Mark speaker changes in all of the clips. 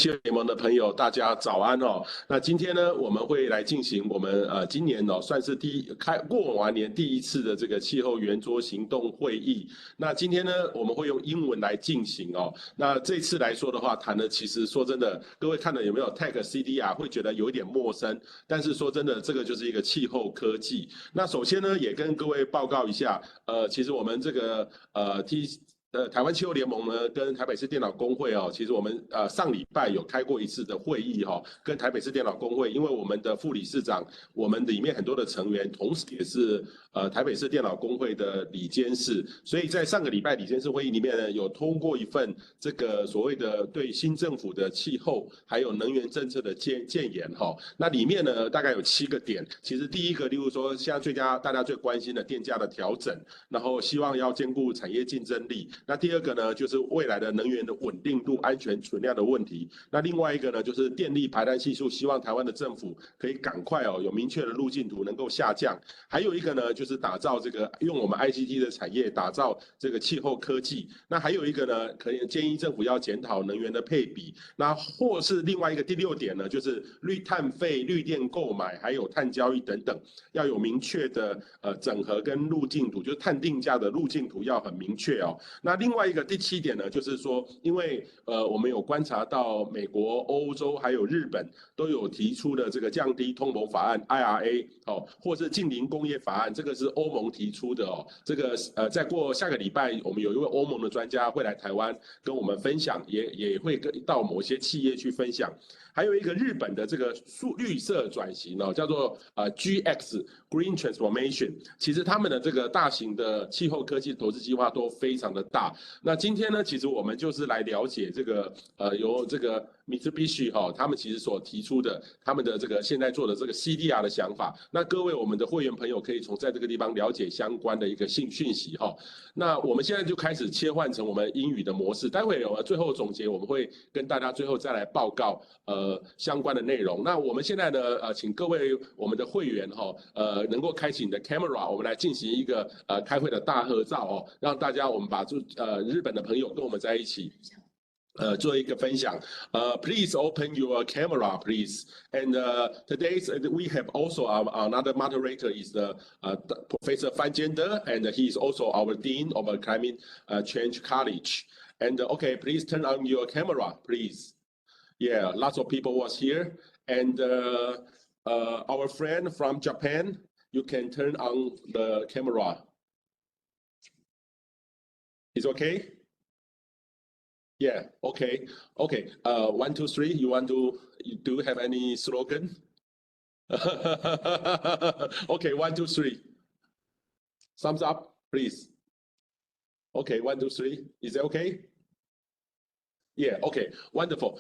Speaker 1: 气候联盟的朋友，大家早安哦。那今天呢，我们会来进行我们今年算是过完年第一次的这个气候圆桌行动会议。那今天呢，我们会用英文来进行哦。那这次来说的话，谈的其实说真的，各位看了有没有 Tech CDR 会觉得有一点陌生，但是说真的，这个就是一个气候科技。那首先呢，也跟各位报告一下，其实我们这个台湾气候联盟呢，跟台北市电脑工会哦，其实我们上礼拜有开过一次的会议哈，跟台北市电脑工会，因为我们的副理事长，我们里面很多的成员，同时也是台北市电脑工会的理监事，所以在上个礼拜理监事会议里面呢，有通过一份这个所谓的对新政府的气候还有能源政策的建言哈，那里面呢大概有7个点，其实第一个，例如说现在大家最关心的电价的调整，然后希望要兼顾产业竞争力。那第二个呢，就是未来的能源的稳定度、安全存量的问题。那另外一个呢，就是电力排碳系数，希望台湾的政府可以赶快有明确的路径图能够下降。还有一个呢，就是打造这个用我们 ICT 的产业打造这个气候科技。那还有一个呢，可以建议政府要检讨能源的配比。那或是另外一个第6点呢，就是绿碳费、绿电购买，还有碳交易等等，要有明确的整合跟路径图，就是碳定价的路径图要很明确哦。那另外一个第7点呢，就是说，因为我们有观察到美国、欧洲还有日本都有提出的这个降低通膨法案 IRA 哦，或是近邻工业法案，这个是欧盟提出的哦。这个再过下个礼拜，我们有一位欧盟的专家会来台湾跟我们分享，也会到某些企业去分享。还有一个日本的这个绿色转型哦，叫做GX Green Transformation。其实他们的这个大型的气候科技投资计划都非常的大。那今天呢，其实我们就是来了解这个由这个 Mitsubishi 他们其实所提出的他们的这个现在做的这个 CDR 的想法。那各位我们的会员朋友可以从在这个地方了解相关的一个讯息哈。那我们现在就开始切换成我们英语的模式，待会最后总结我们会跟大家最后再来报告相关的内容。那我们现在呢请各位我们的会员能够开启你的 camera， 我们来进行一个开会的大合照哦，让大家我们把日本的朋友跟我们在一起。做一个分享。Please open your camera, please. And we have also another moderator is the Professor Fan Jiande, and he is also our Dean of Climate Change College. And okay, please turn on your camera, please. Yeah, lots of people was here. And our friend from Japan, you can turn on the camera. Is okay? Yeah, okay. 1, 2, 3, do you have any slogan? Okay, 1, 2, 3. Thumbs up, please. Okay, 1, 2, 3. Is that okay? Yeah, okay, wonderful.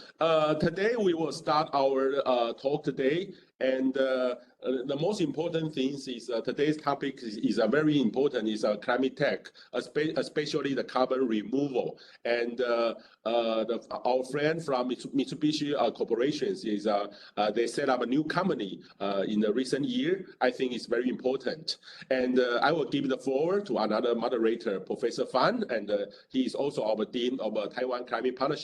Speaker 1: Today we will start our talk today, and the most important thing is today's topic is very important, is climate tech, especially the carbon removal. And our friend from Mitsubishi Corporations is they set up a new company in the recent year. I think it's very important. And I will give the floor to another moderator, Professor Fan, and he is also our Dean of Taiwan Climate Partnership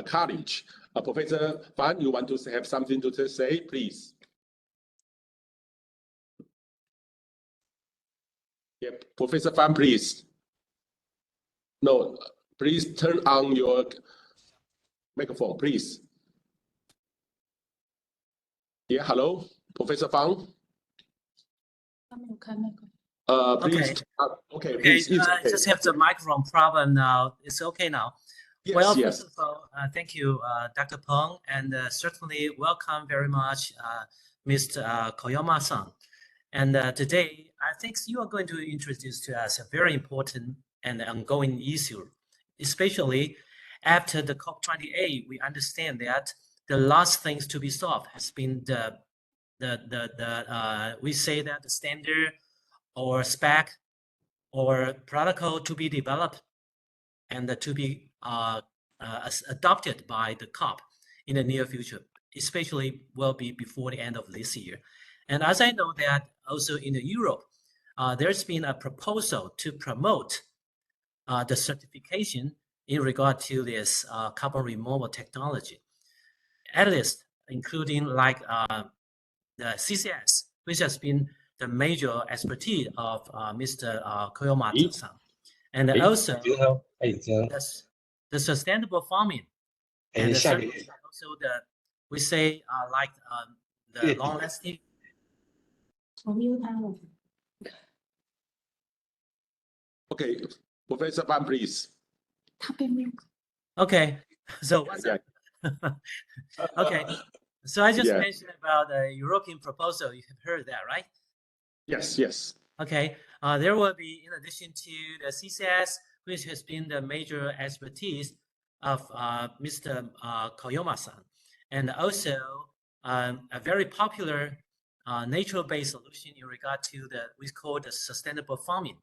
Speaker 1: College. Professor Fan, you want to have something to say, please? Yeah, Professor Fan, please. No, please turn on your microphone, please. Yeah, hello, Professor Fan. Please. Okay, please.
Speaker 2: I just have the microphone problem now. It's okay now.
Speaker 1: Yes,
Speaker 2: well,
Speaker 1: yes.
Speaker 2: First of all, thank you, Dr. Peng, and certainly welcome very much, Mr. Koyama-san. And today, I think you are going to introduce to us a very important and ongoing issue, especially after the COP28. We understand that the last things to be solved has been we say that the standard or spec or protocol to be developed and to be adopted by the COP in the near future, especially will be before the end of this year. And as I know that also in Europe, there's been a proposal to promote the certification in regard to this carbon removal technology. analysts, including like the CCS, which has been the major expertise of Mr. Koyomata-san, and also the sustainable farming, and certainly also the we say like the long-lasting.
Speaker 1: Okay, Professor Pan, please.
Speaker 2: Okay, so what's that? Okay, so I just mentioned about the European proposal. You have heard that, right?
Speaker 1: Yes, yes.
Speaker 2: Okay, there will be, in addition to the CCS, which has been the major expertise of Mr. Koyoma-san, and also a very popular natural-based solution in regard to the we call the sustainable farming,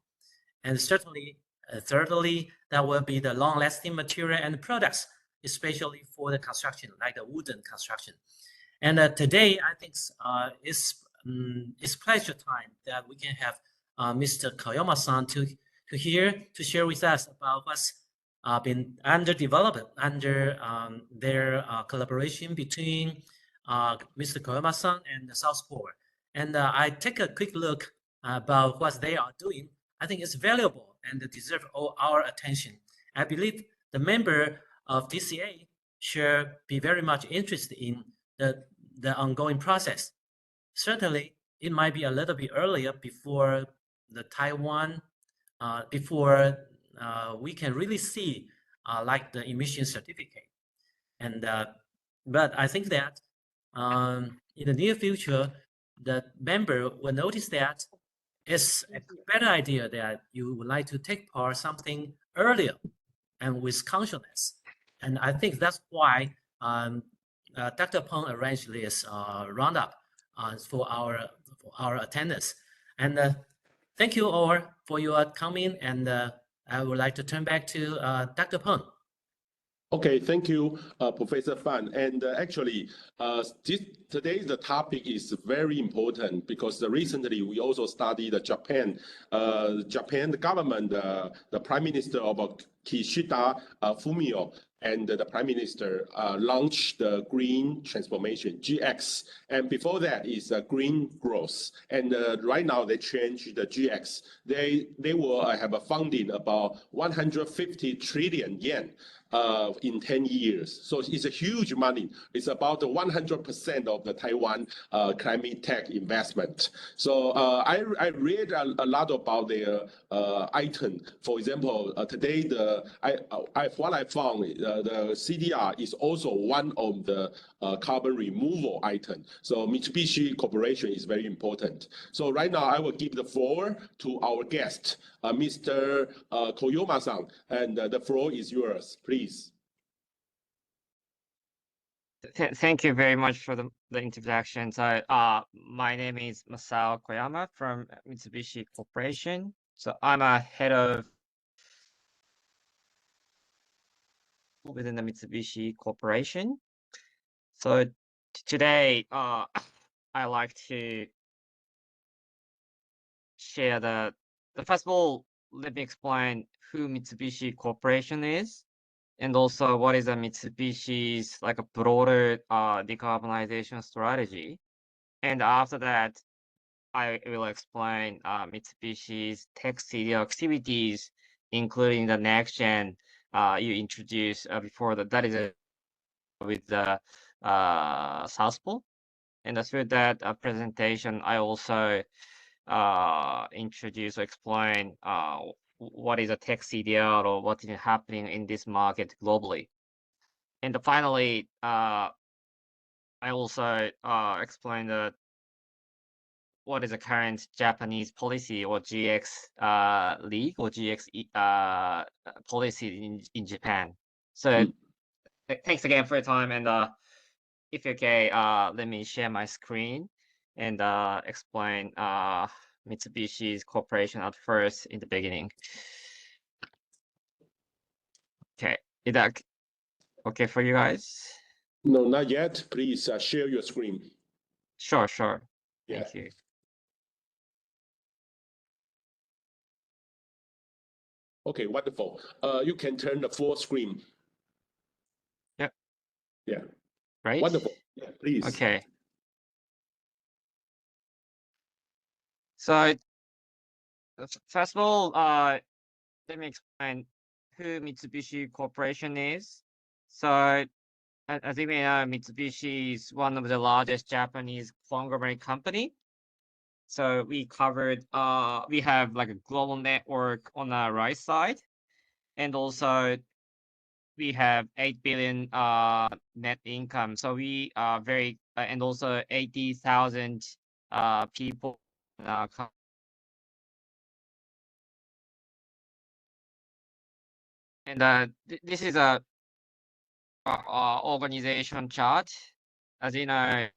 Speaker 2: and certainly, thirdly, that will be the long-lasting material and products, especially for the construction, like the wooden construction. And today, I think it's pleasure time that we can have Mr. Koyoma-san to share with us about what's been under development under their collaboration between Mr. Koyoma-san and the South Pole. And I take a quick look about what they are doing. I think it's valuable and deserve all our attention. I believe the member of DCA should be very much interested in the ongoing process. Certainly, it might be a little bit earlier before the Taiwan, before we can really see like the emission certificate. And but I think that in the near future, the member will notice that it's a better idea that you would like to take part something earlier and with consciousness. And I think that's why Dr. Peng arranged this roundup for our attendance. And thank you all for your coming. And I would like to turn back to Dr. Peng.
Speaker 1: Okay, thank you, Professor Fan. And actually, today's the topic is very important because recently we also studied Japan. The government, the Prime Minister of Kishida Fumio, and the Prime Minister launched the Green Transformation, GX. And before that is Green Growth. And right now they changed the GX. They will have a funding about 150 trillion yen. In 10 years. So it's a huge money. It's about 100% of the Taiwan climate tech investment. So I read a lot about their item. For example, today what I found, the CDR is also one of the carbon removal item. So Mitsubishi Corporation is very important. So right now I will give the floor to our guest, Mr. Koyoma-san, and the floor is yours, please.
Speaker 3: Thank you very much for the introduction. So my name is Masao Koyama from Mitsubishi Corporation. So I'm a head of within the Mitsubishi Corporation. So today I like to share first of all, let me explain who Mitsubishi Corporation is, and also what is a Mitsubishi's like a broader decarbonization strategy. And after that, I will explain Mitsubishi's Tech CDR activities, including the next gen you introduced before that is with the South Pole. And through that presentation, I also introduce or explain what is a Tech CDR or what is happening in this market globally. And finally, I also explain what is the current Japanese policy or GX league or GX policy in Japan. So thanks again for your time. And if you're okay, let me share my screen and explain Mitsubishi's corporation at first in the beginning. Okay, is that okay for you guys?
Speaker 1: No, not yet. Please share your screen.
Speaker 3: Sure.
Speaker 1: Yeah.
Speaker 3: Thank you.
Speaker 1: Okay, wonderful. You can turn the full screen.
Speaker 3: Yep.
Speaker 1: Yeah.
Speaker 3: right?
Speaker 1: Wonderful. Yeah, please.
Speaker 3: Okay. So first of all, let me explain who Mitsubishi Corporation is. So as you may know, Mitsubishi is one of the largest Japanese conglomerate company. So we covered, we have like a global network on the right side, and also we have 8 billion net income. So we are very, and also 80,000 people. And this is a organization chart. As you know,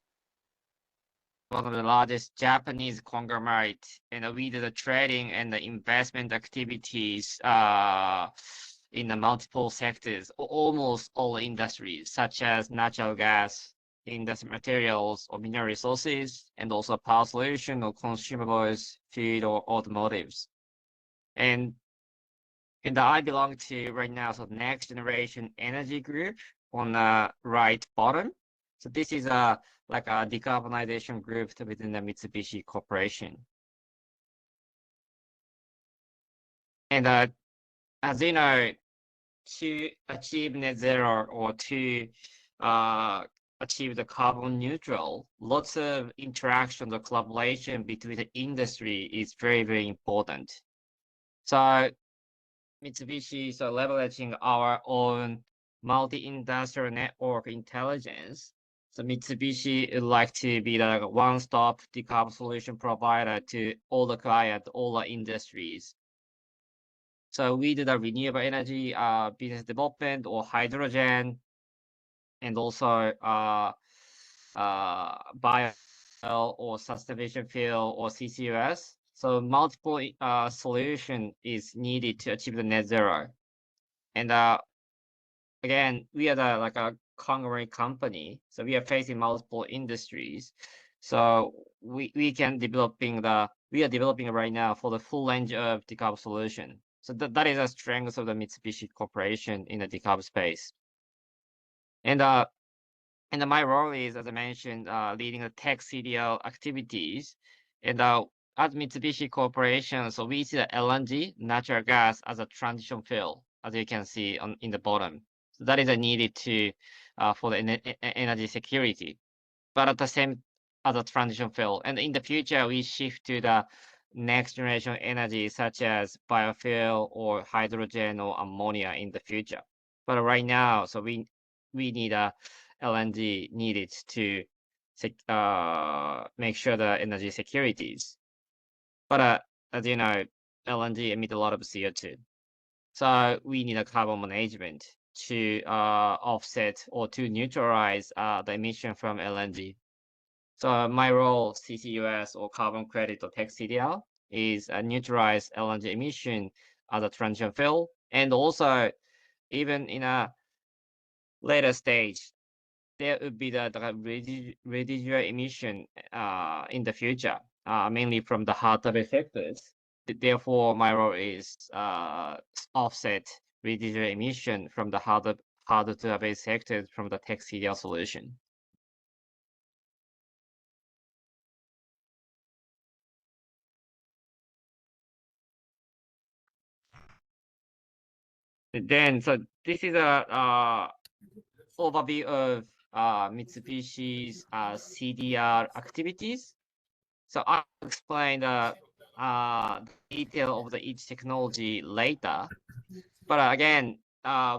Speaker 3: one of the largest Japanese conglomerate, and we do the trading and the investment activities in the multiple sectors, almost all industries, such as natural gas, industrial materials, or mineral resources, and also power solution or consumables, food, or automotives. And I belong to right now, so next generation energy group on the right bottom. So this is like a decarbonization group within the Mitsubishi Corporation. And as you know, to achieve net zero or to achieve the carbon neutral, lots of interaction or collaboration between the industry is very, very important. So Mitsubishi is leveraging our own multi-industrial network intelligence. So Mitsubishi would like to be the one-stop decarb solution provider to all the clients, all the industries. So we do the renewable energy business development or hydrogen, and also bio or sustainable fuel or CCUS. So multiple solution is needed to achieve the net zero. And again, we are like a conglomerate company, so we are facing multiple industries. So we are developing right now for the full range of decarb solution. So that is a strength of the Mitsubishi Corporation in the decarb space. And my role is, as I mentioned, leading the tech CDR activities. And as Mitsubishi Corporation, so we see the LNG, natural gas, as a transition fuel, as you can see in the bottom. So that is needed to for the energy security, but at the same as a transition fuel. And in the future, we shift to the next generation energy, such as biofuel or hydrogen or ammonia in the future. But right now, so we need a LNG needed to make sure the energy securities. But as you know, LNG emit a lot of CO2. So we need a carbon management to offset or to neutralize the emission from LNG. So my role, CCUS or carbon credit or tech CDR, is neutralize LNG emission as a transition fuel, and also even in a later stage, there would be the residual emission in the future, mainly from the hard to abate sectors. Therefore, my role is offset residual emission from the hard to abate sectors from the tech CDR solution. Then, so this is a overview of Mitsubishi's CDR activities. So I'll explain the detail of each technology later. But again,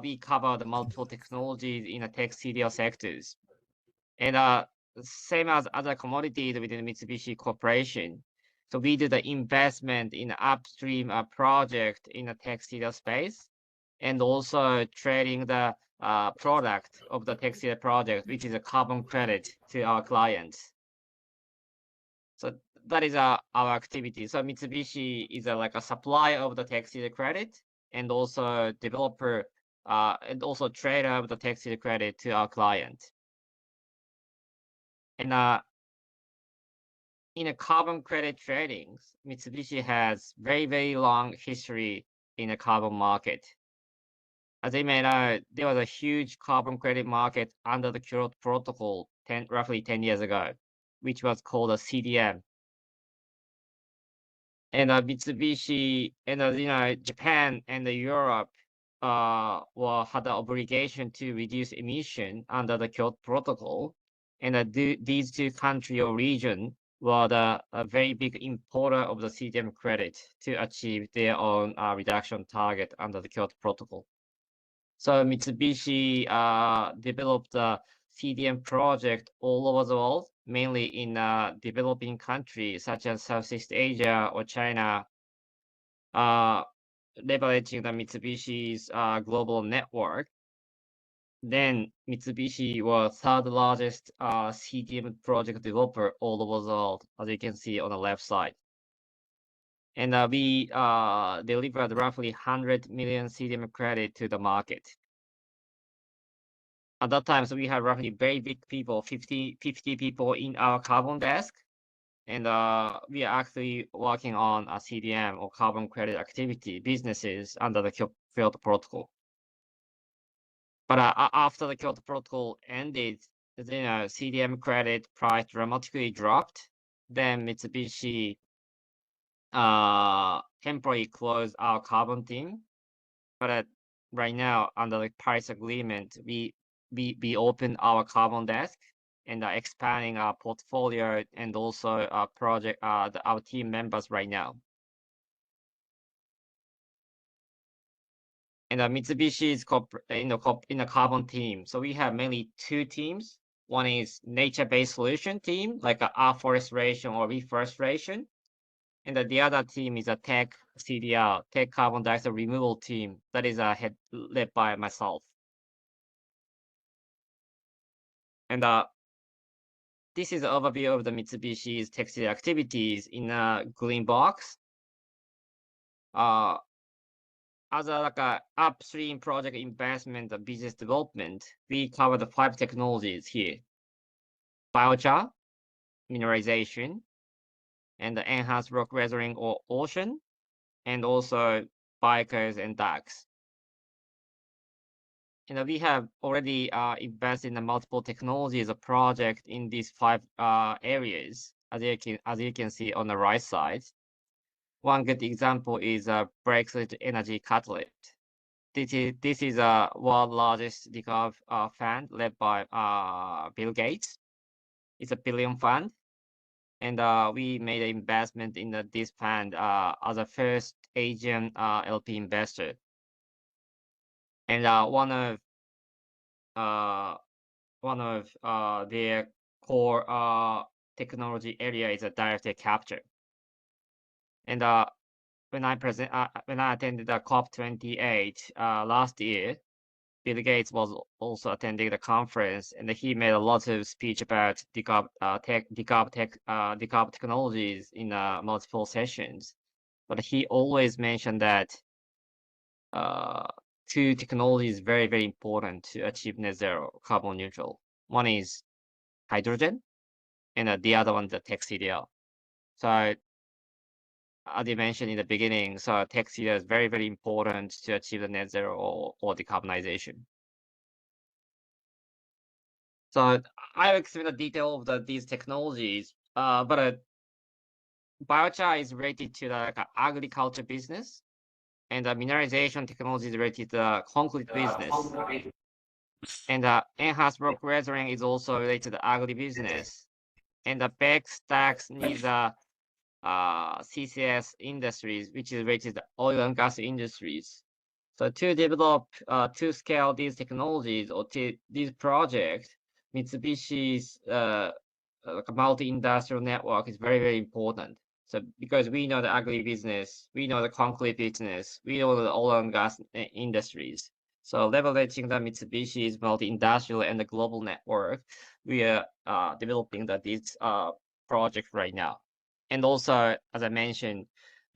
Speaker 3: we cover the multiple technologies in the tech CDR sectors. And same as other commodities within Mitsubishi Corporation. So we do the investment in upstream project in the tech CDR space, and also trading the product of the tech CDR project, which is a carbon credit to our clients. So that is our activity. So Mitsubishi is like a supplier of the tech CDR credit, and also developer and also trader of the tech CDR credit to our client. And in a carbon credit trading, Mitsubishi has very, very long history in the carbon market. As you may know, there was a huge carbon credit market under the Kyoto Protocol roughly 10 years ago, which was called a CDM. And Mitsubishi and Japan and Europe had the obligation to reduce emission under the Kyoto Protocol, and these two countries or region were a very big importer of the CDM credit to achieve their own reduction target under the Kyoto Protocol. So Mitsubishi developed a CDM project all over the world, mainly in developing countries such as Southeast Asia or China, leveraging the Mitsubishi's global network. Then Mitsubishi was third largest CDM project developer all over the world, as you can see on the left side. And we delivered roughly 100 million CDM credit to the market. At that time, so we had roughly very big people, 50 people in our carbon desk. And we are actually working on a CDM or carbon credit activity businesses under the Kyoto Protocol. But after the Kyoto Protocol ended, CDM credit price dramatically dropped. Then Mitsubishi temporarily closed our carbon team. But right now, under the Paris Agreement, we opened our carbon desk and are expanding our portfolio and also our project, our team members right now. And Mitsubishi is in the carbon team. So we have mainly two teams. One is nature-based solution team, like afforestation or reforestation. And the other team is a tech CDR, tech carbon dioxide removal team that is led by myself. And this is an overview of the Mitsubishi's tech CDR activities in a green box. As a upstream project investment and business development, we cover the 5 technologies here: biochar, mineralization, and the enhanced rock weathering or ocean, and also bikers and docks. And we have already invested in multiple technologies of project in these 5 areas, as you can see on the right side. One good example is breakthrough energy catalyst. This is a world largest decarb fund led by Bill Gates. It's a billion fund, and we made an investment in this fund as a first Asian LP investor. And one of their core technology area is a direct air capture. And when I attended the COP28 last year, Bill Gates was also attending the conference, and he made a lot of speech about decarb technologies in multiple sessions. But he always mentioned that 2 technologies very, very important to achieve net zero carbon neutral. One is hydrogen, and the other one the tech CDR. So as you mentioned in the beginning, so tech CDR is very, very important to achieve the net zero or decarbonization. So I will explain the detail of these technologies, but biochar is related to the agriculture business, and the mineralization technology is related to the concrete business. And enhanced rock weathering is also related to the agri business. And the BEX stacks needs CCS industries, which is related to oil and gas industries. So to develop, to scale these technologies or these projects, Mitsubishi's multi-industrial network is very, very important. So because we know the agri business, we know the concrete business, we know the oil and gas industries. So leveraging the Mitsubishi's multi-industrial and the global network, we are developing these projects right now. And also, as I mentioned,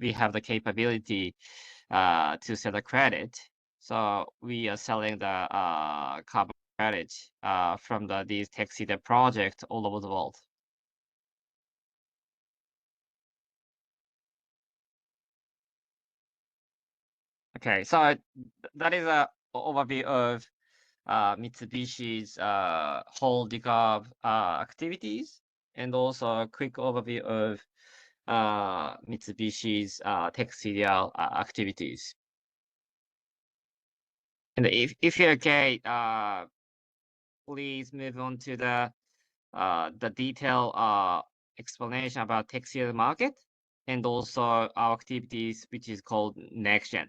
Speaker 3: we have the capability to sell the credit. So we are selling the carbon credit from these tech CDR projects all over the world. Okay, so that is overview of Mitsubishi's whole decarb activities, and also a quick overview of Mitsubishi's Tech CDR activities. And if you're okay, please move on to the detailed explanation about Tech CDR market and also our activities, which is called Next Gen.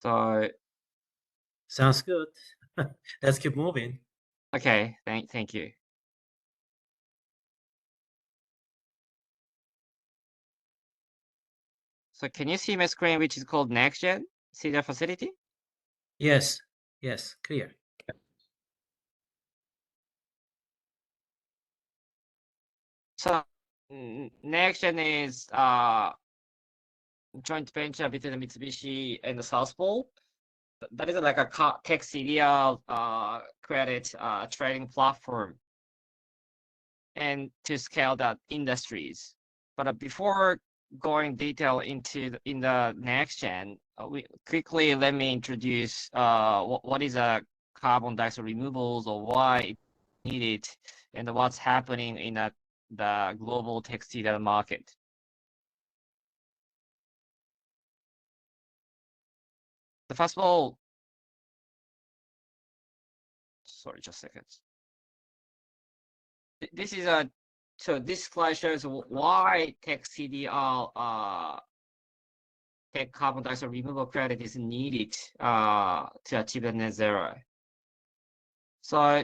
Speaker 3: So
Speaker 2: Sounds good. Let's keep moving.
Speaker 3: okay, thank you. So can you see my screen, which is called Next Gen CDR facility?
Speaker 2: Yes, clear.
Speaker 3: So Next Gen is joint venture between Mitsubishi and the South Pole. That is like a Tech CDR credit trading platform, and to scale that industries. But before going detail into in the Next Gen, quickly let me introduce what is a carbon dioxide removals, or why it needed, and what's happening in the global Tech CDR market. So first of all, sorry, just a second. This is so this slide shows why Tech CDR Tech carbon dioxide removal credit is needed to achieve the net zero. So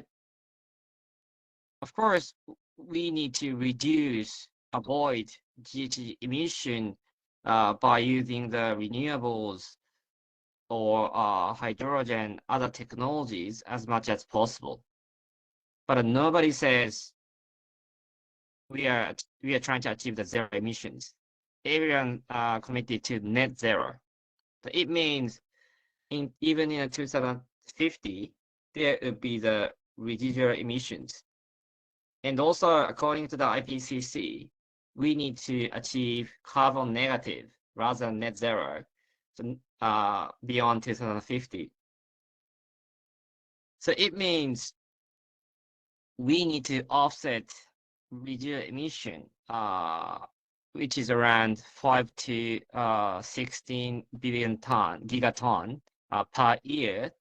Speaker 3: of course we need to avoid GHG emission by using the renewables or hydrogen, other technologies as much as possible. But nobody says we are trying to achieve the zero emissions. Everyone committed to net zero. So it means even in 2050, there will be the residual emissions. And also, according to the IPCC, we need to achieve carbon negative rather than net zero, so, beyond 2050. So it means we need to offset residual emission, which is around 5 to 16 billion gigaton per year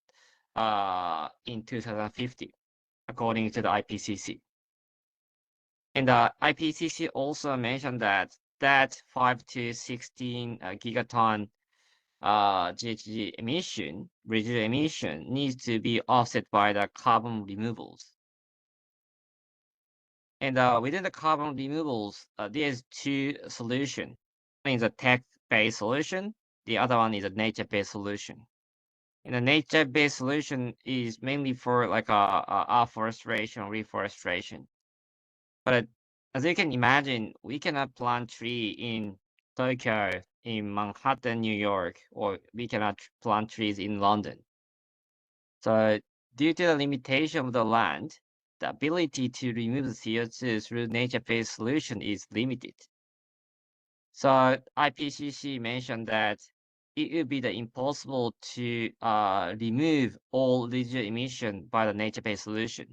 Speaker 3: in 2050, according to the IPCC. And the IPCC also mentioned that 5 to 16 gigaton GHG emission, residual emission, needs to be offset by the carbon removals. And within the carbon removals, there's two solutions. One is a tech-based solution. The other one is a nature-based solution. And the nature-based solution is mainly for like afforestation, reforestation. But as you can imagine, we cannot plant tree in Tokyo, in Manhattan, New York, or we cannot plant trees in London. So due to the limitation of the land, the ability to remove the CO2 through nature-based solution is limited. So IPCC mentioned that it would be impossible to remove all residual emission by the nature-based solution.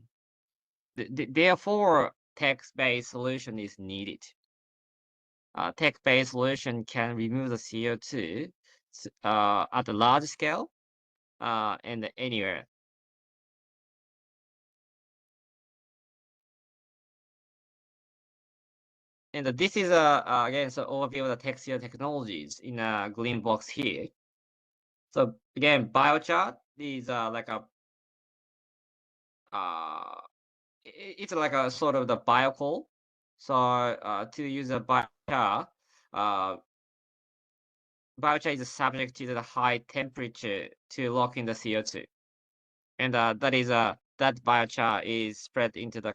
Speaker 3: Therefore, tech-based solution is needed. Tech-based solution can remove the CO2 at a large scale and anywhere. And this is again, so overview of the Tech CDR technologies in a green box here. So again, biochar is like a it's like a sort of the biocoal. So to use a biochar, biochar is subject to the high temperature to lock in the CO2, and that biochar is spread into the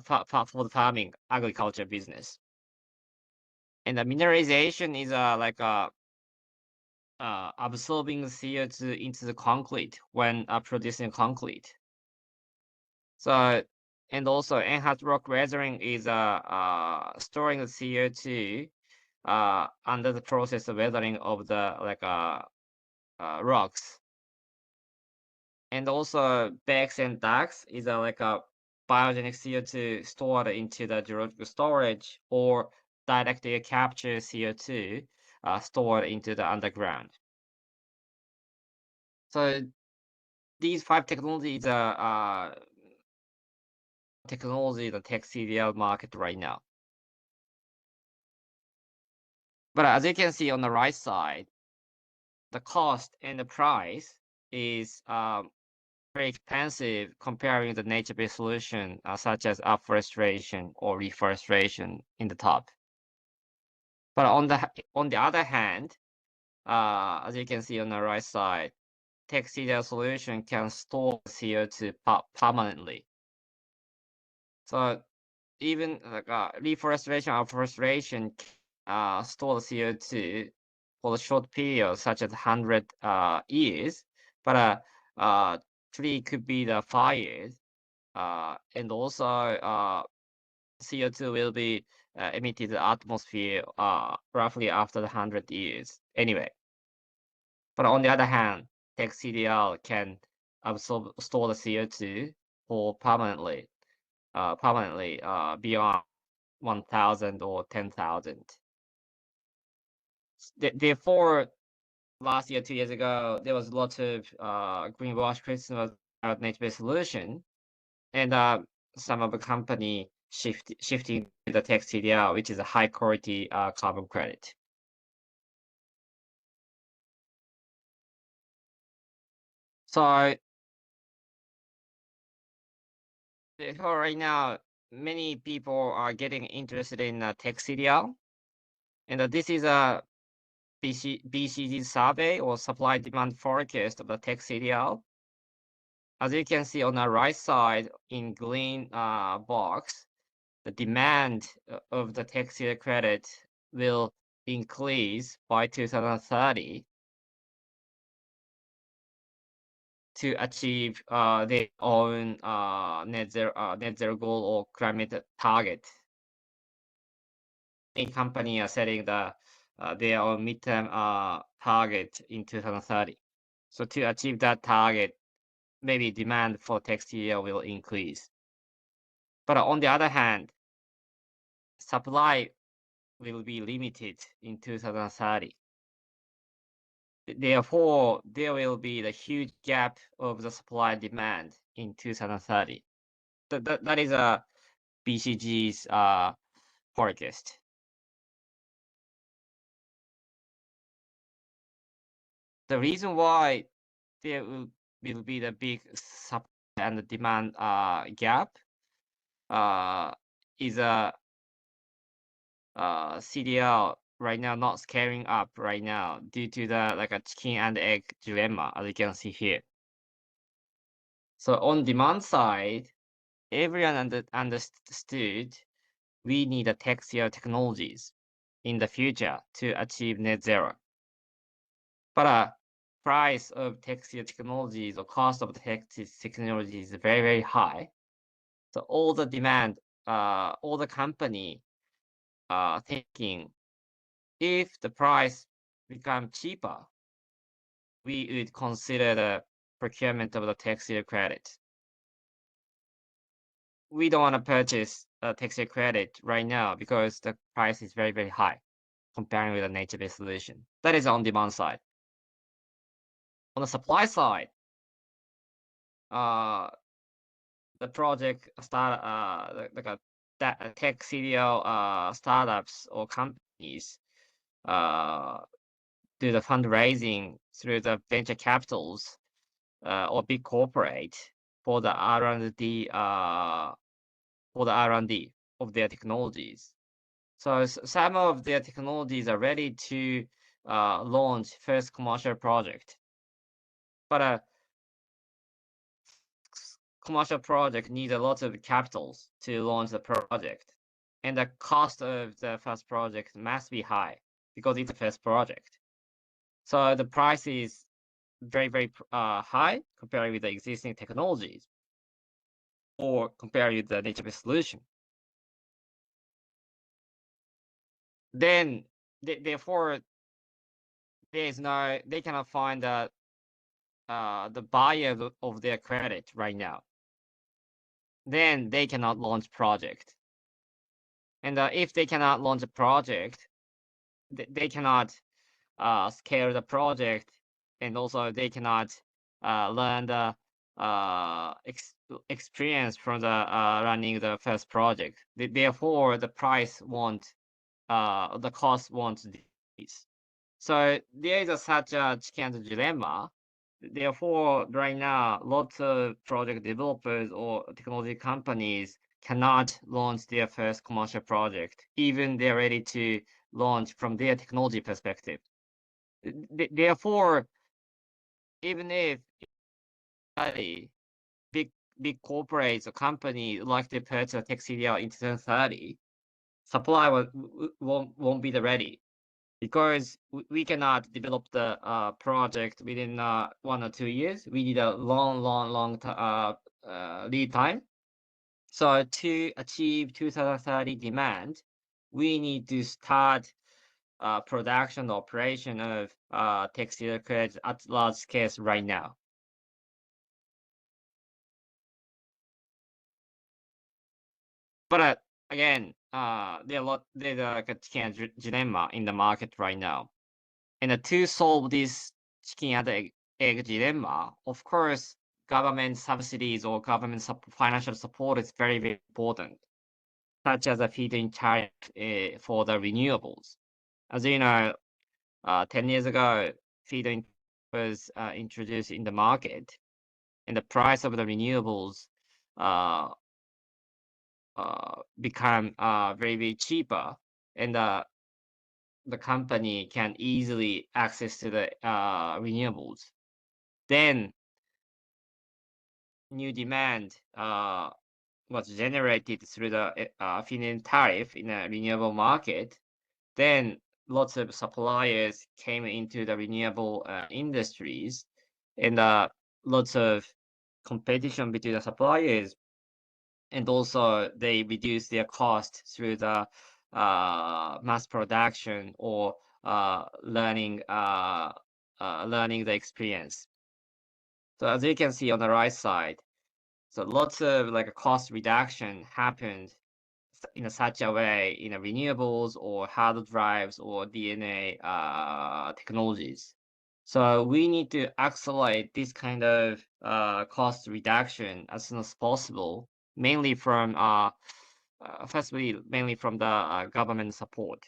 Speaker 3: for the farming agriculture business. And the mineralization is like absorbing CO2 into the concrete when producing concrete. So, and also enhanced rock weathering is storing the CO2 under the process of weathering of the rocks. And also BECCS and DACS is a biogenic CO2 stored into the geological storage or directly capture CO2 stored into the underground. So these 5 technologies are the tech CDR market right now. But as you can see on the right side, the cost and the price is very expensive comparing the nature-based solution such as afforestation or reforestation in the top. But on the other hand, as you can see on the right side, tech CDR solution can store CO2 permanently. So even reforestation or afforestation store the CO2 for a short period, such as 100 years, but tree could be the fires, and also CO2 will be emitted to the atmosphere roughly after the 100 years anyway. But on the other hand, tech CDR can store the CO2 for permanently beyond 1,000 or 10,000. Therefore, last year, 2 years ago, there was a lot of greenwash criticism about nature-based solution, and some of the company shifting to the tech CDR, which is a high quality carbon credit. So right now, many people are getting interested in tech CDR, and this is a BCG survey or supply demand forecast of the tech CDR. As you can see on the right side in green box, the demand of the tech CDR credit will increase by 2030 to achieve their own net zero goal or climate target. Many companies are setting their own midterm target in 2030. So to achieve that target, maybe demand for tech CDR will increase. But on the other hand, supply will be limited in 2030. Therefore, there will be the huge gap of the supply and demand in 2030. That is a BCG's forecast. The reason why there will be the big supply and demand gap is a CDR right now not scaling up right now due to the a chicken and egg dilemma, as you can see here. So on demand side, everyone understood we need a tech CDR technologies in the future to achieve net zero. But price of tech CDR technologies or cost of tech technologies is very, very high. So all the demand, all the company thinking if the price become cheaper, we would consider the procurement of the tech CDR credit. We don't want to purchase a tech CDR credit right now because the price is very, very high comparing with a nature-based solution. That is on demand side. On the supply side, the project tech CDR startups or companies do the fundraising through the venture capitals or big corporate for the R&D of their technologies. So some of their technologies are ready to launch first commercial project, but a commercial project needs a lot of capitals to launch the project, and the cost of the first project must be high because it's the first project. So the price is very, very high compared with the existing technologies or compared with the nature-based solution. Then therefore they cannot find the buyer of their credit right now. Then they cannot launch project. And if they cannot launch a project, they cannot scale the project, and also they cannot learn the experience from the running the first project. Therefore, the price won't, the cost won't decrease. So there is such a chicken dilemma. Therefore, right now, lots of project developers or technology companies cannot launch their first commercial project, even they're ready to launch from their technology perspective. Therefore, even if big corporates or companies like to purchase Tech CDR in 2030, supply won't be ready, because we cannot develop the project within 1 or 2 years. We need a long lead time. So to achieve 2030 demand, we need to start production operation of Tech CDR credits at large scale right now. But again, there's like a chicken dilemma in the market right now. And to solve this chicken and egg dilemma, of course, government subsidies or government financial support is very, very important, such as a feed-in tariff for the renewables. As you know, 10 years ago, feed-in was introduced in the market, and the price of the renewables become very, very cheaper, and the company can easily access to the renewables. Then new demand was generated through the feed-in tariff in a renewable market. Then lots of suppliers came into the renewable industries, and lots of competition between the suppliers, and also they reduce their cost through the mass production or learning the experience. So as you can see on the right side, so lots of like a cost reduction happened in such a way in renewables or hard drives or DNA technologies. So we need to accelerate this kind of cost reduction as soon as possible, mainly from mainly from the government support.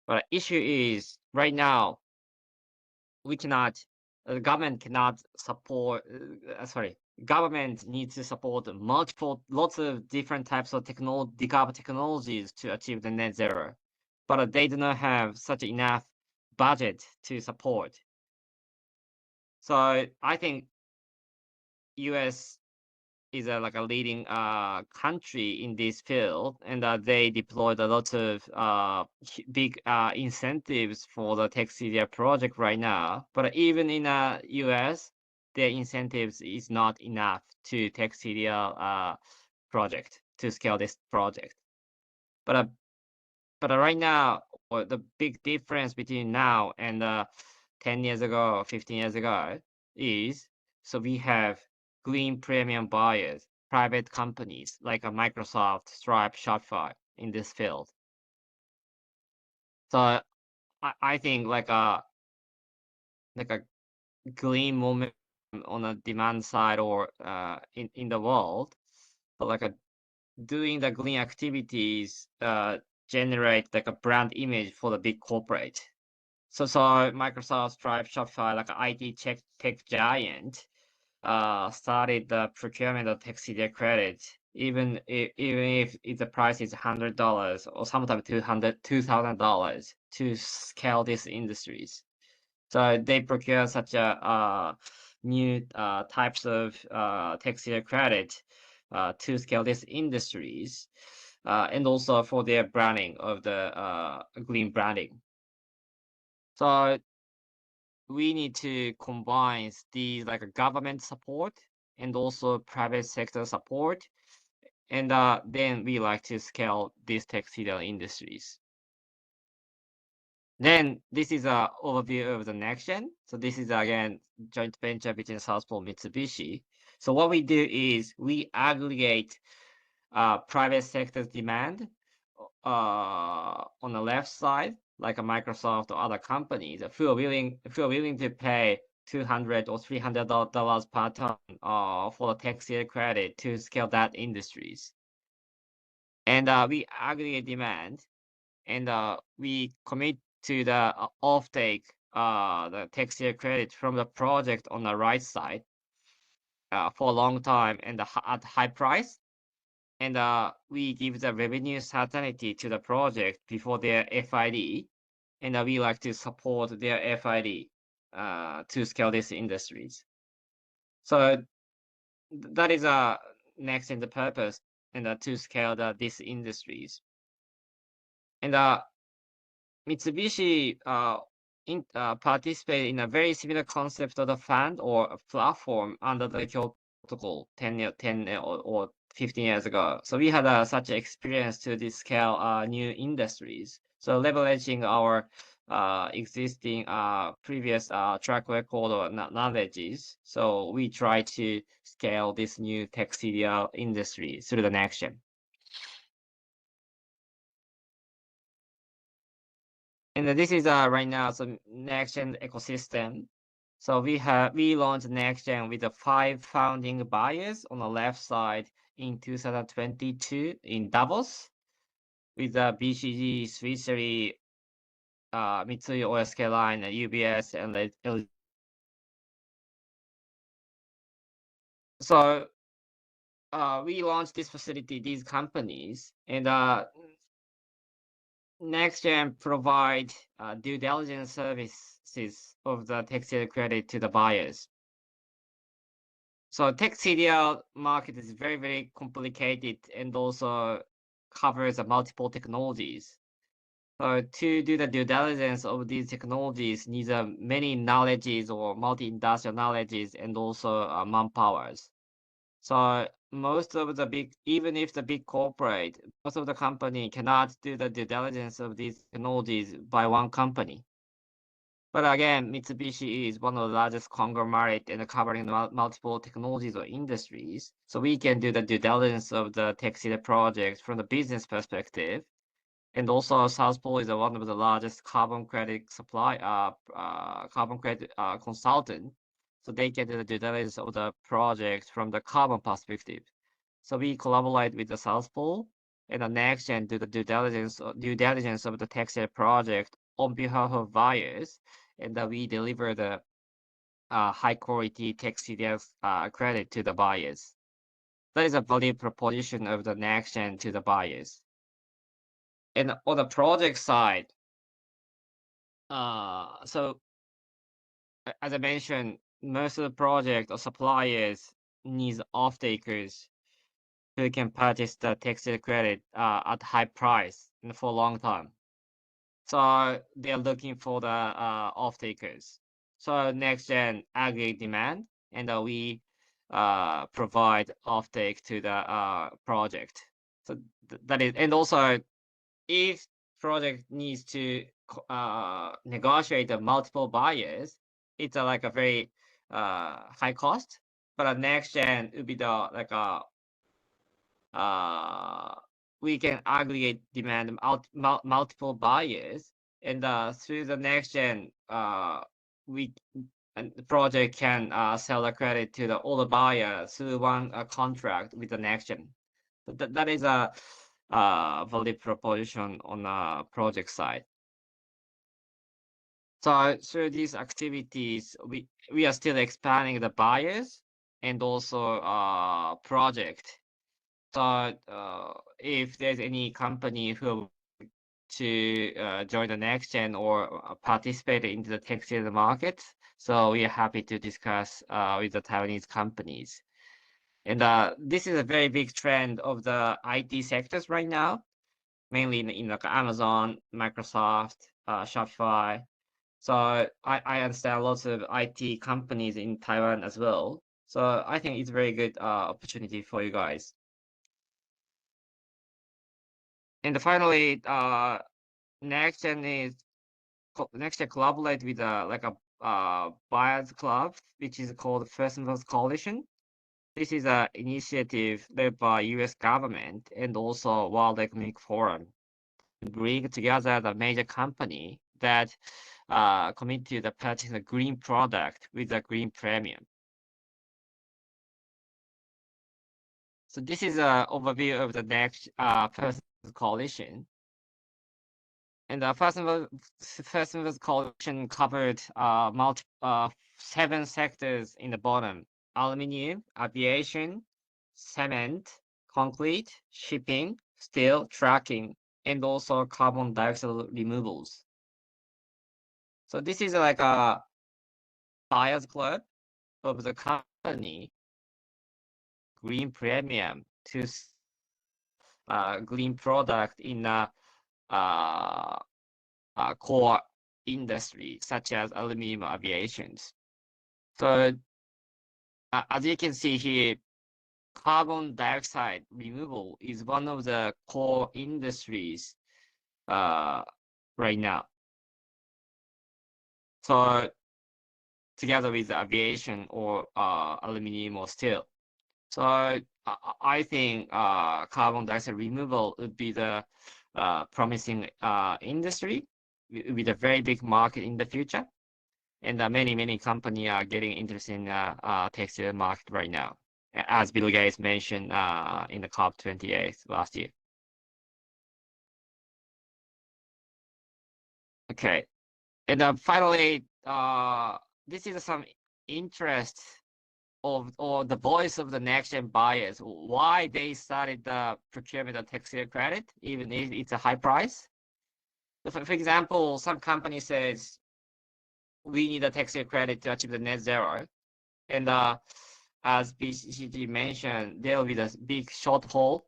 Speaker 3: But the issue is right now we cannot. The government cannot support. Government needs to support lots of different types of decarbon technologies to achieve the net zero, but they do not have such enough budget to support. So I think U.S. is like a leading country in this field, and they deployed a lot of big incentives for the Tech CDR project right now. But even in US, their incentives is not enough to Tech CDR project to scale this project. But right now, the big difference between now and 10 years ago, 15 years ago is, so we have green premium buyers, private companies like Microsoft, Stripe, Shopify in this field. So I think like a green moment on the demand side or in the world, but like doing the green activities generate like a brand image for the big corporate. So Microsoft, Stripe, Shopify, like IT tech giant, started the procurement of Tech CDR credit, even if the price is $100 or sometimes $2,000 to scale these industries. So they procure such a new types of Tech CDR credit to scale these industries, and also for their branding of the green branding. So we need to combine these like government support and also private sector support, and then we like to scale these Tech CDR industries. Then this is an overview of the next gen. So this is again joint venture between South Pole and Mitsubishi. So what we do is we aggregate private sector's demand on the left side, like a Microsoft or other companies who are willing to pay $200 or $300 per ton for the tech CDR credit to scale that industries. And we aggregate demand, and we commit to the offtake the tech CDR credit from the project on the right side for a long time and at high price. And we give the revenue certainty to the project before their FID, and we like to support their FID to scale these industries. So that is next in the purpose, and to scale these industries. And Mitsubishi participate in a very similar concept of the fund or a platform under the Kyoto Protocol 10 or 15 years ago. So we had such experience to scale new industries. So leveraging our existing previous track record or knowledges. So we try to scale this new tech CDR industry through the next gen. And this is right now some next gen ecosystem. So we launched next gen with the 5 founding buyers on the left side in 2022 in Davos, with the BCG, Switzerland, Mitsui OSK Line, UBS, and LG. So we launched this facility, these companies, and NextGen provide due diligence services of the tech CDR credit to the buyers. So tech CDR market is very, very complicated and also covers multiple technologies. So to do the due diligence of these technologies needs many knowledges or multi-industrial knowledges and also manpowers. So most of the big, even if the big corporate, most of the company cannot do the due diligence of these technologies by one company. But again, Mitsubishi is one of the largest conglomerate and covering multiple technologies or industries. So we can do the due diligence of the tech CDR project from the business perspective. And also South Pole is one of the largest carbon credit supply, carbon credit consultant. So they can do the due diligence of the project from the carbon perspective. So we collaborate with the South Pole and the next gen do the due diligence of the tech CDR project on behalf of buyers, and that we deliver the high quality tech CDR credit to the buyers. That is a value proposition of the next gen to the buyers. And on the project side, so as I mentioned, most of the project or suppliers needs off-takers who can purchase the tech CDR credit at high price and for a long time. So they're looking for the off-takers. So next gen aggregate demand, and we provide off-take to the project. So that is, and also if project needs to negotiate the multiple buyers, it's like a very high cost. But next gen would be the like we can aggregate demand multiple buyers, and through the next gen, the project can sell the credit to all the buyers through one contract with the next gen. That is a value proposition on the project side. So through these activities, we are still expanding the buyers and also project. So if there's any company who to join the next gen or participate into the tech CDR market, so we are happy to discuss with the Taiwanese companies. And this is a very big trend of the IT sectors right now, mainly in like Amazon, Microsoft, Shopify. So I understand lots of IT companies in Taiwan as well. So I think it's a very good opportunity for you guys. And finally, next gen is next year collaborate with like a buyers club, which is called First Movers Coalition. This is an initiative led by U.S. government and also World Economic Forum to bring together the major company that commit to the purchase a green product with a green premium. So this is an overview of the next First Movers Coalition. And the First Movers Coalition covered 7 sectors in the bottom: aluminium, aviation, cement, concrete, shipping, steel, trucking, and also carbon dioxide removals. So this is like a buyers club of the company green premium to green product in a core industry such as aluminum aviations. So as you can see here, carbon dioxide removal is one of the core industries right now. So together with aviation or aluminum or steel. So I think carbon dioxide removal would be the promising industry with a very big market in the future. And many companies are getting interested in textile market right now, as Bill Gates mentioned in the COP28 last year. Okay, and finally, this is some interest of or the voice of the next gen buyers, why they started the procurement of textile credit, even if it's a high price. So for example, some company says we need a textile credit to achieve the net zero, and as BCG mentioned, there will be this big shortfall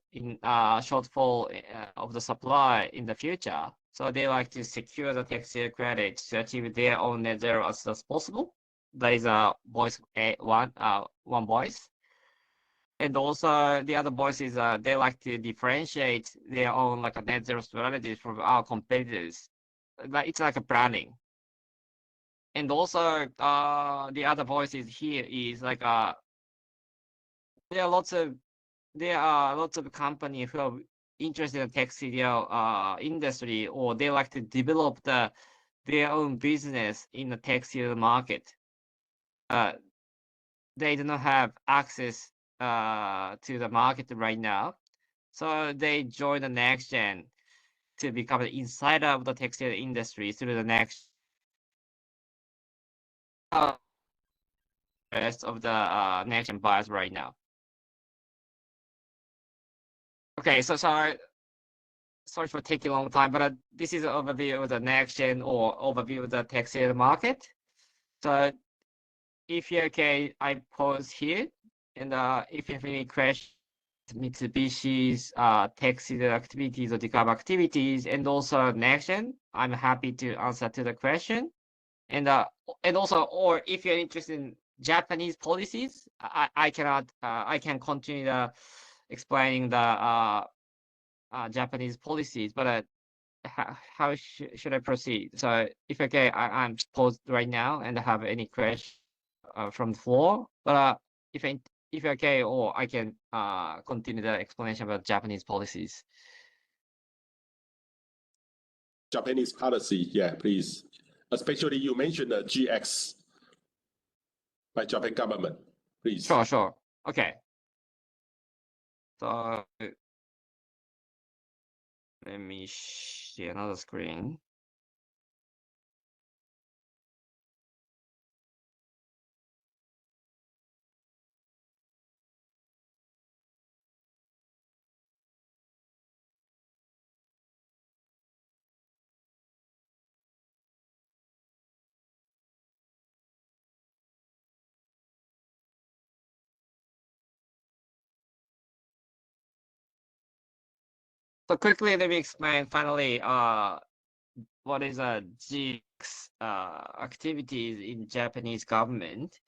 Speaker 3: of the supply in the future. So they like to secure the textile credit to achieve their own net zero as soon as possible. That is a voice one voice. And also the other voice is they like to differentiate their own like a net zero strategy from our competitors. It's like a branding. And also the other voice is here is like there are lots of companies who are interested in tech CDR industry, or they like to develop their own business in the textile market. They do not have access to the market right now, so they join the next gen to become the insider of the textile industry through the next rest of the next gen buyers right now. Okay, so sorry for taking a long time, but this is an overview of the next gen or overview of the textile market. So if you're okay, I pause here, and if you have any questions, Mitsubishi's textile activities or decarbon activities, and also next gen, I'm happy to answer to the question. And also, or if you're interested in Japanese policies, I can continue explaining the Japanese policies, but how should I proceed? So if okay, I'm paused right now and have any questions from the floor. But if you're okay, or I can continue the explanation about Japanese policies.
Speaker 1: Japanese policy, yeah, please. Especially you mentioned the GX by Japan government, please.
Speaker 3: Sure. Okay. So let me share another screen. So quickly, let me explain finally what is a GX activities in Japanese government.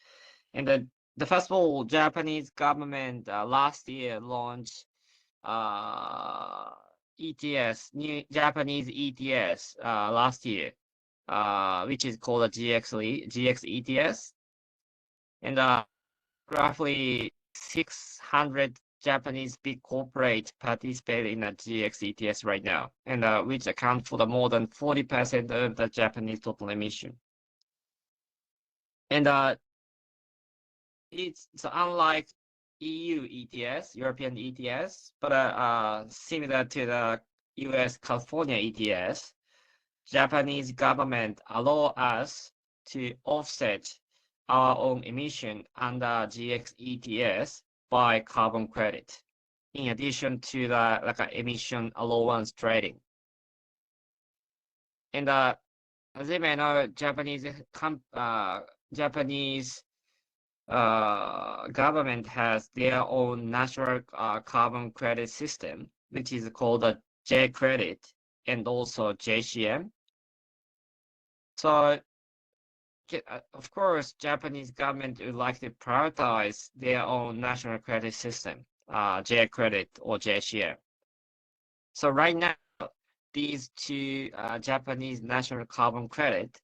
Speaker 3: And the first of all, Japanese government last year launched ETS, new Japanese ETS last year. which is called a GX ETS, and roughly 600 Japanese big corporates participate in a GX ETS right now, and which account for the more than 40% of the Japanese total emission. And it's unlike EU ETS, European ETS, but similar to the US California ETS, Japanese government allow us to offset our own emission under GX ETS by carbon credit, in addition to the emission allowance trading. And as you may know, Japanese government has their own national carbon credit system, which is called a J credit and also JCM. So, of course, Japanese government would like to prioritize their own national credit system, J credit or JCM. So right now, these two Japanese national carbon credit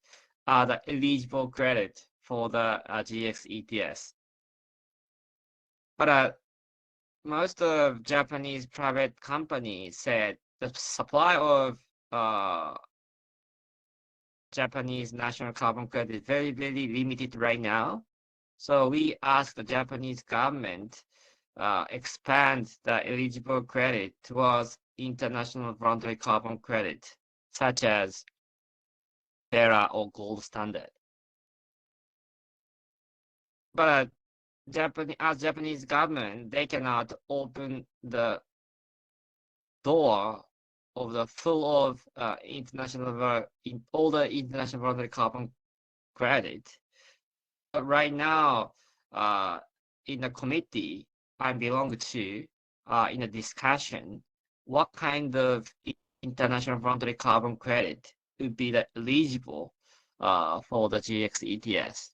Speaker 3: are the eligible credit for the GX ETS. But most of Japanese private companies said the supply of Japanese national carbon credit is very, very limited right now. So we asked the Japanese government expand the eligible credit towards international voluntary carbon credit, such as Terra or Gold Standard. But Japanese government, they cannot open the door of the full of all the international voluntary carbon credit. But right now, in the committee I belong to, in a discussion, what kind of international voluntary carbon credit would be eligible for the GX ETS.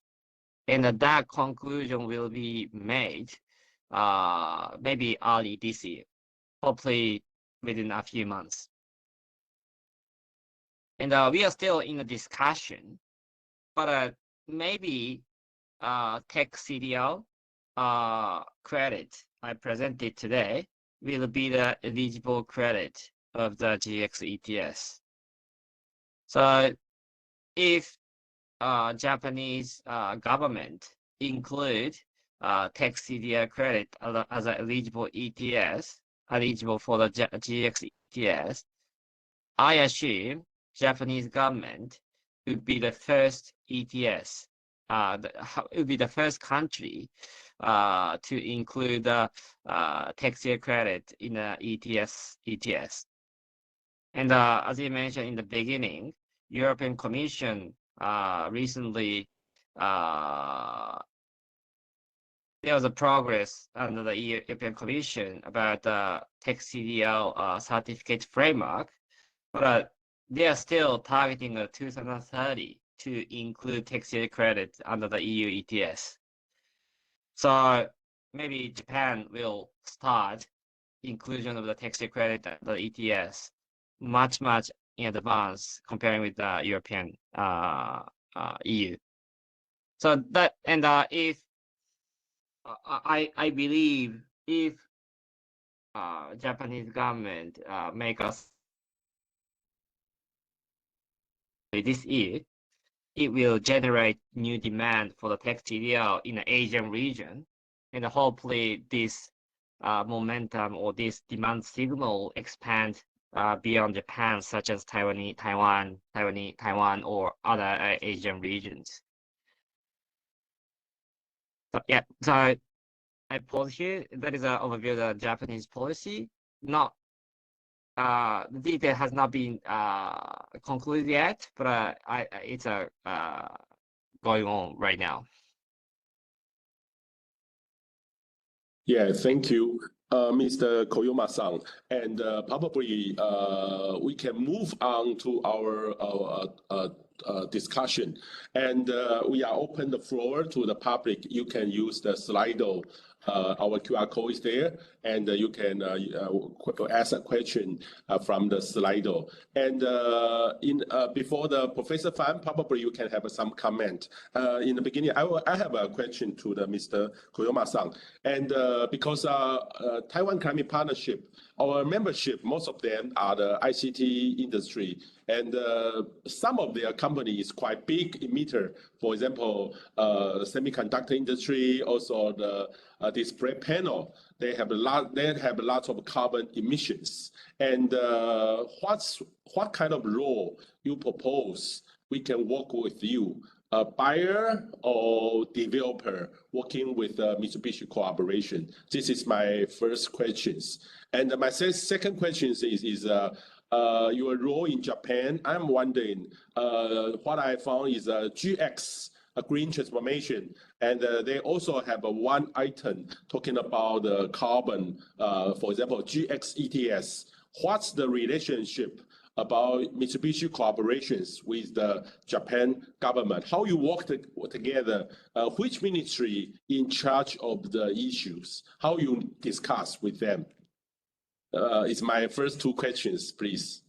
Speaker 3: And that conclusion will be made maybe early this year, hopefully within a few months. And we are still in a discussion, but maybe Tech CDR credit I presented today will be the eligible credit of the GX ETS. So if Japanese government include Tech CDR credit as an eligible ETS, eligible for the GX ETS, I assume Japanese government would be the first ETS, would be the first country to include Tech CDR credit in the ETS. And as you mentioned in the beginning, European Commission recently there was a progress under the European Commission about the Tech CDR certificate framework, but they are still targeting 2030 to include Tech CDR credit under the EU ETS. So maybe Japan will start inclusion of the Tech CDR credit under the ETS much in advance comparing with the European EU. So that, and if I believe if Japanese government make us this year, it will generate new demand for the Tech CDR in the Asian region, and hopefully this momentum or this demand signal expand beyond Japan, such as Taiwan or other Asian regions. So yeah, so I pause here. That is an overview of the Japanese policy. Not the detail has not been concluded yet, but it's going on right now.
Speaker 1: Yeah, thank you, Mr. Koyama-san. And probably we can move on to our discussion. And we are open the floor to the public. You can use the Slido our QR code is there, and you can ask a question from the Slido. And before the Professor Fan, probably you can have some comment. In the beginning, I have a question to the Mr. Koyama-san. And because Taiwan Climate Partnership, our membership, most of them are the ICT industry, and some of their companies quite big emitter. For example, semiconductor industry, also the display panel. They have lots of carbon emissions. And what kind of role you propose we can work with you? A buyer or developer working with Mitsubishi Corporation? This is my first questions. And my second question is your role in Japan. I'm wondering, what I found is GX, a green transformation, and they also have one item talking about the carbon, for example, GX ETS. What's the relationship about Mitsubishi Corporations with the Japan government? How you work together? Which ministry in charge of the issues? How you discuss with them? It's my first two questions, please.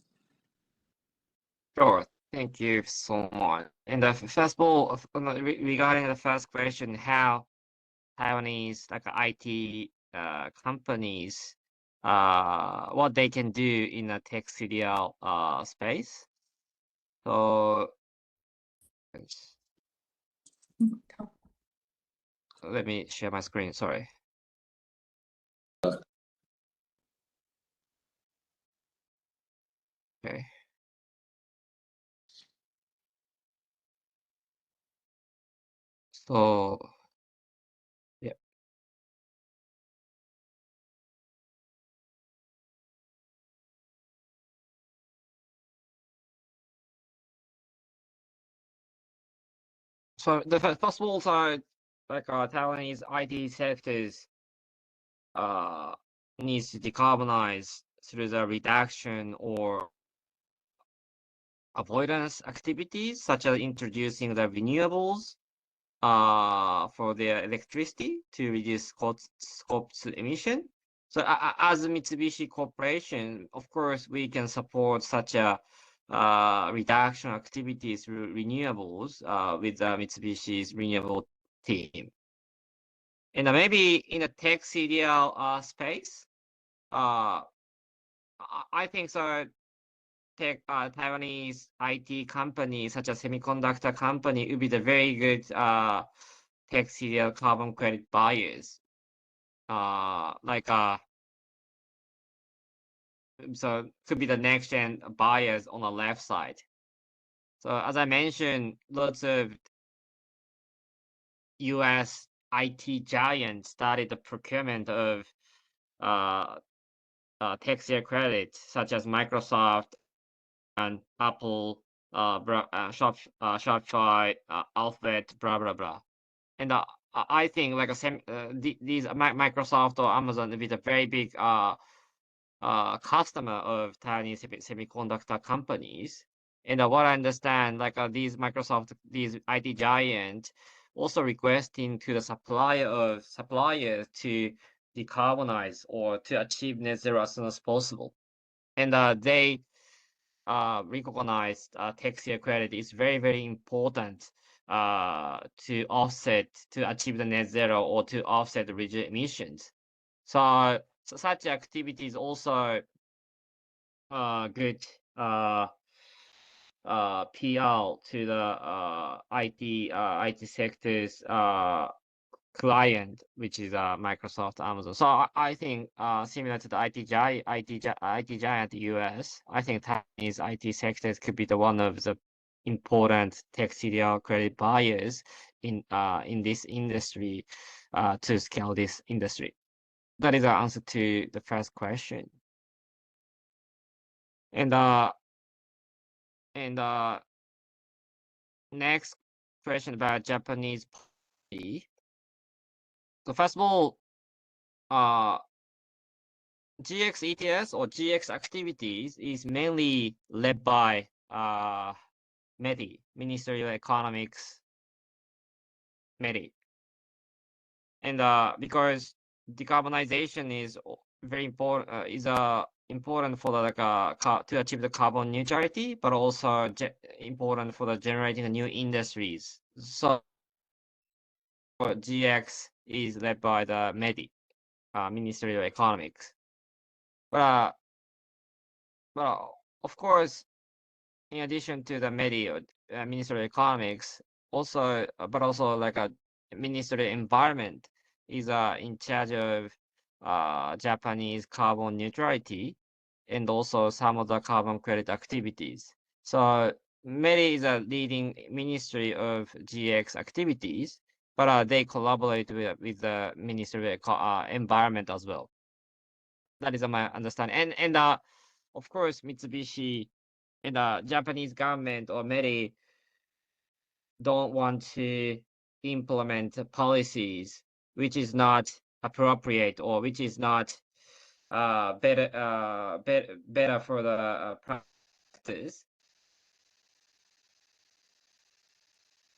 Speaker 3: Sure. Thank you so much. And first of all, regarding the first question, how Taiwanese IT companies, what they can do in a tech CDR space. So let me share my screen. Sorry. Okay. So, yeah. So the first of all, so Taiwanese IT sectors needs to decarbonize through the reduction or avoidance activities, such as introducing the renewables for their electricity to reduce Scope 2 emission. So as a Mitsubishi Corporation, of course, we can support such a reduction activities through renewables with Mitsubishi's renewable team. And maybe in the tech CDR space, I think so. Taiwanese IT companies such as semiconductor company would be the very good tech CDR carbon credit buyers. So could be the next gen buyers on the left side. So as I mentioned, lots of US IT giants started the procurement of tech CDR credits such as Microsoft and Apple, Shopify, Alphabet, blah blah blah. And I think like these Microsoft or Amazon will be the very big customer of Taiwanese semiconductor companies. And what I understand, like these these IT giants also requesting to the suppliers to decarbonize or to achieve net zero as soon as possible. And they recognized tech CDR credit is very, very important to achieve the net zero or to offset the rigid emissions. So such activities also good PR to the IT sector's client, which is Microsoft, Amazon. So I think similar to the IT giant US, I think Taiwanese IT sectors could be the one of the important tech CDR credit buyers in this industry to scale this industry. That is our answer to the first question. And next question about Japanese policy. So first of all, GX ETS or GX activities is mainly led by METI, Ministry of Economics, METI. And because decarbonization is very important. Important for the to achieve the carbon neutrality, but also important for the generating new industries. So GX is led by the MEDI, Ministry of Economics. But of course, in addition to the MEDI, Ministry of Economics, also like a Ministry of Environment is in charge of Japanese carbon neutrality and also some of the carbon credit activities. So MEDI is a leading ministry of GX activities, but they collaborate with the Ministry of Environment as well. That is my understanding. And of course, Mitsubishi and the Japanese government or MEDI don't want to implement policies which is not appropriate or which is not better for the practice.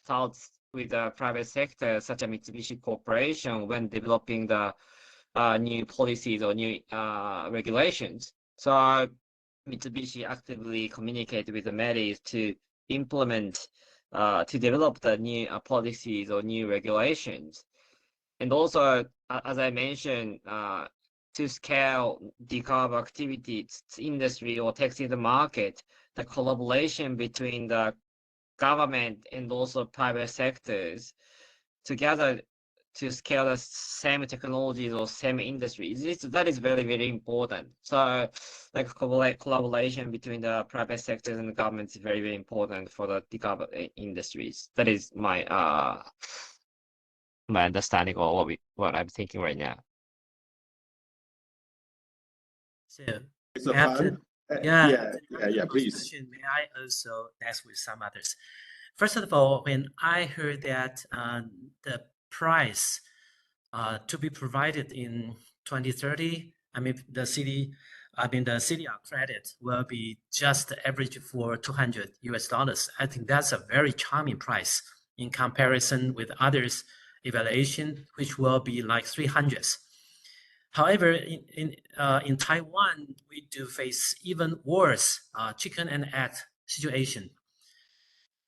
Speaker 3: Results with the private sector, such as Mitsubishi Corporation, when developing the new policies or new regulations. So Mitsubishi actively communicated with the MEDI to implement, to develop the new policies or new regulations. And also, as I mentioned, to scale decarb activities, industry or tech in the market, the collaboration between the government and also private sectors together to scale the same technologies or same industries. That is very, very important. So like collaboration between the private sectors and the government is very, very important for the decarb industries. That is my my understanding or what I'm thinking right now.
Speaker 2: So
Speaker 1: It's a
Speaker 2: after,
Speaker 1: fun.
Speaker 2: yeah,
Speaker 1: Please.
Speaker 2: May I also ask with some others? First of all, when I heard that the price to be provided in 2030, I mean the CDR credit will be just average for $200. I think that's a very charming price in comparison with others evaluation, which will be like 300s. However, in Taiwan, we do face even worse chicken and egg situation.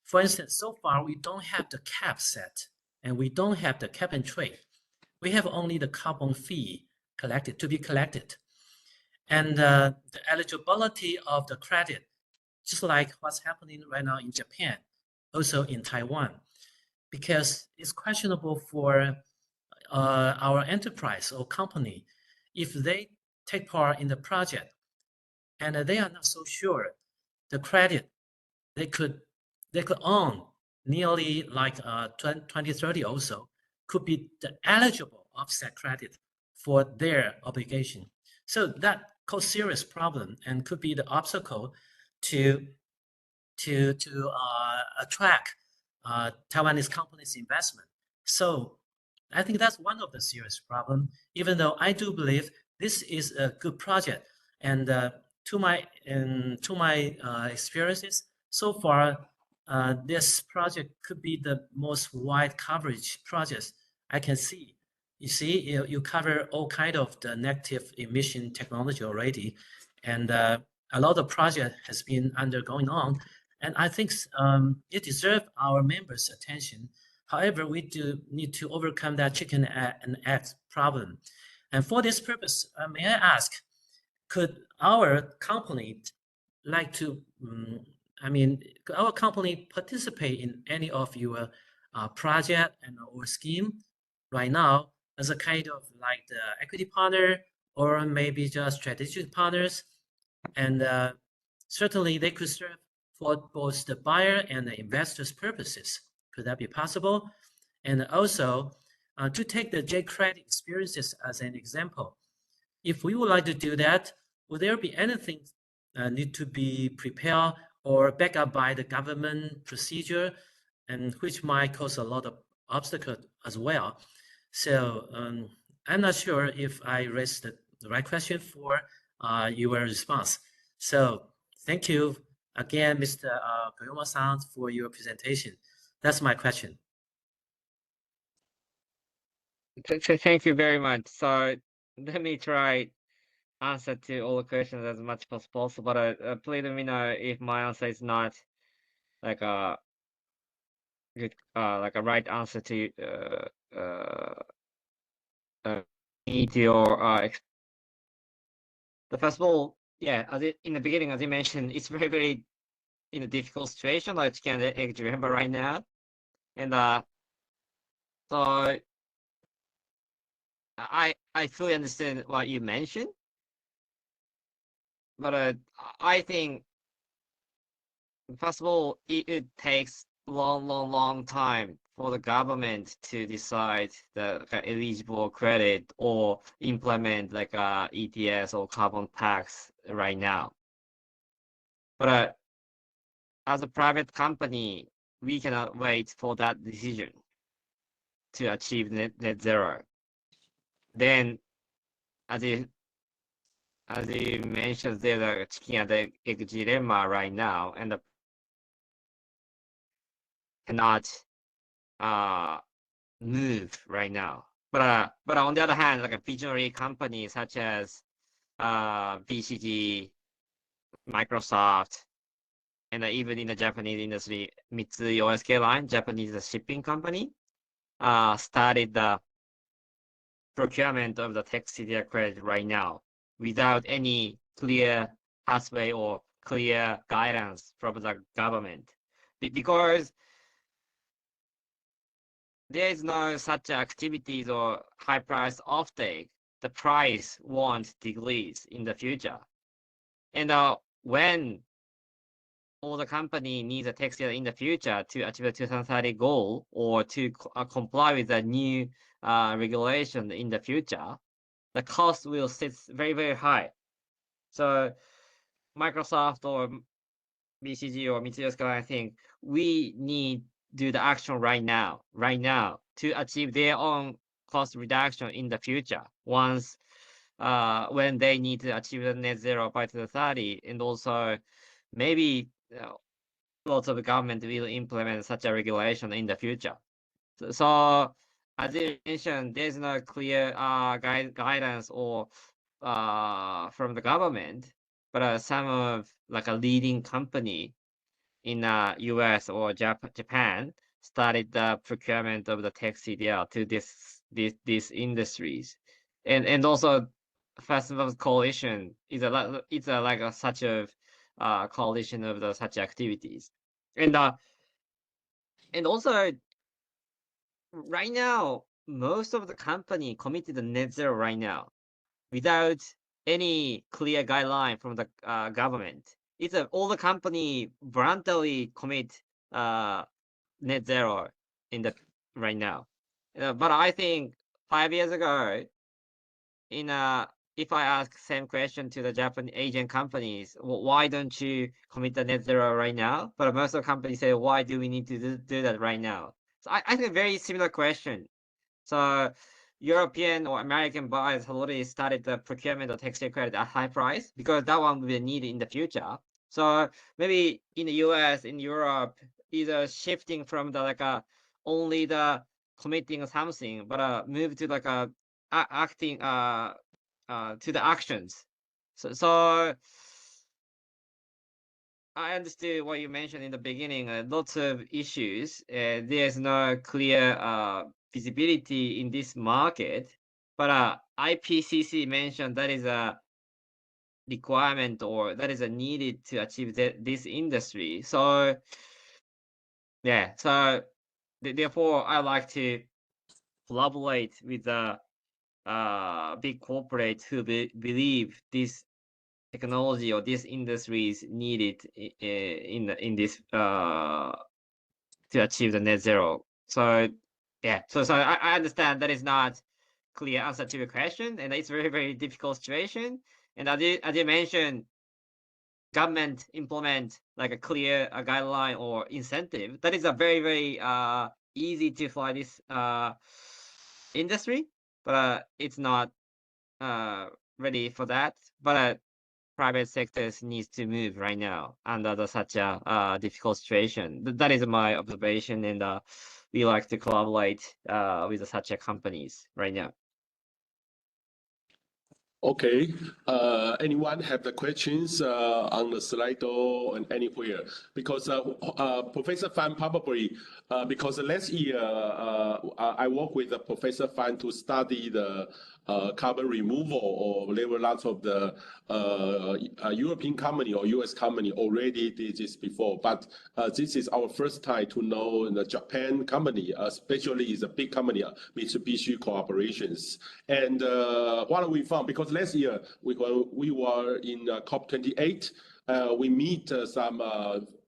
Speaker 2: For instance, so far we don't have the cap set, and we don't have the cap and trade. We have only the carbon fee to be collected, and the eligibility of the credit, just like what's happening right now in Japan, also in Taiwan, because it's questionable for our enterprise or company if they take part in the project and they are not so sure the credit they could earn nearly like 2030 also could be the eligible offset credit for their obligation. So that causes serious problem and could be the obstacle to attract Taiwanese companies' investment. So I think that's one of the serious problem, even though I do believe this is a good project. And to my experiences so far, this project could be the most wide coverage project I can see. You see, you cover all kind of the negative emission technology already, and a lot of project has been undergoing on, and I think it deserves our members' attention. However, we do need to overcome that chicken and egg problem. And for this purpose, may I ask, could our company like to, could our company participate in any of your project and or scheme right now as a kind of like the equity partner or maybe just strategic partners? And certainly they could serve for both the buyer and the investors' purposes. Could that be possible? And also, to take the J credit experiences as an example, if we would like to do that, would there be anything need to be prepared or backed up by the government procedure, and which might cause a lot of obstacles as well? So I'm not sure if I raised the right question for your response. So thank you again, Mr. Koyama-san, for your presentation. That's my question.
Speaker 3: Thank you very much. So let me try answer to all the questions as much as possible. But please let me know if my answer is not like a good, like a right answer to need your But first of all, yeah, in the beginning, as you mentioned, it's very, very in a difficult situation, like you can actually remember right now. And so I fully understand what you mentioned. But I think, first of all, it takes long time for the government to decide the eligible credit or implement like a ETS or carbon tax right now. But as a private company, we cannot wait for that decision to achieve net zero. Then, as you mentioned, there's a chicken and egg dilemma right now, and cannot move right now. But on the other hand, like a visionary company such as BCG, Microsoft, and even in the Japanese industry, Mitsui OSK Line, Japanese shipping company, started the procurement of the tech CDR credit right now without any clear pathway or clear guidance from the government. Because there is no such activities or high price offtake, the price won't decrease in the future. And when all the company needs a tech CDR in the future to achieve the 2030 goal or to comply with the new regulation in the future, the cost will sit very, very high. So Microsoft or BCG or Mitsui, I think we need to do the action right now to achieve their own cost reduction in the future once when they need to achieve the net zero by 2030. And also maybe lots of the government will implement such a regulation in the future. So as you mentioned, there's no clear guidance or from the government, but some of like a leading company in US or Japan started the procurement of the tech CDR to these industries, and also Festival's coalition is such a coalition of the such activities, and also right now most of the company committed to net zero right now without any clear guideline from the government. It's all the company voluntarily commit net zero in the right now. But I think 5 years ago, if I ask same question to the Japanese Asian companies, why don't you commit the net zero right now? But most of the companies say, why do we need to do that right now? So I think a very similar question. So European or American buyers have already started the procurement of textile credit at high price because that one will be needed in the future. So maybe in the US, in Europe, either shifting from the only the committing something, but move to acting to the actions. So I understood what you mentioned in the beginning. Lots of issues. There's no clear visibility in this market, but IPCC mentioned that is a requirement or that is a needed to achieve this industry. So yeah, so therefore I like to collaborate with the big corporate who believe this technology or this industry is needed in this to achieve the net zero. So yeah, so I understand that is not clear answer to your question, and it's very, very difficult situation. And as you mentioned, government implement like a clear guideline or incentive. That is a very, very easy to fly this industry, but it's not ready for that. But private sectors needs to move right now under such a difficult situation. That is my observation, and we like to collaborate with such a companies right now.
Speaker 1: Okay. Anyone have the questions on the slide or anywhere? Because Professor Fan probably, because last year I worked with Professor Fan to study the carbon removal, or there were lots of the European company or US company already did this before. But this is our first time to know the Japan company, especially is a big company, Mitsubishi Corporations. And what we found, because last year we were in COP28, we meet some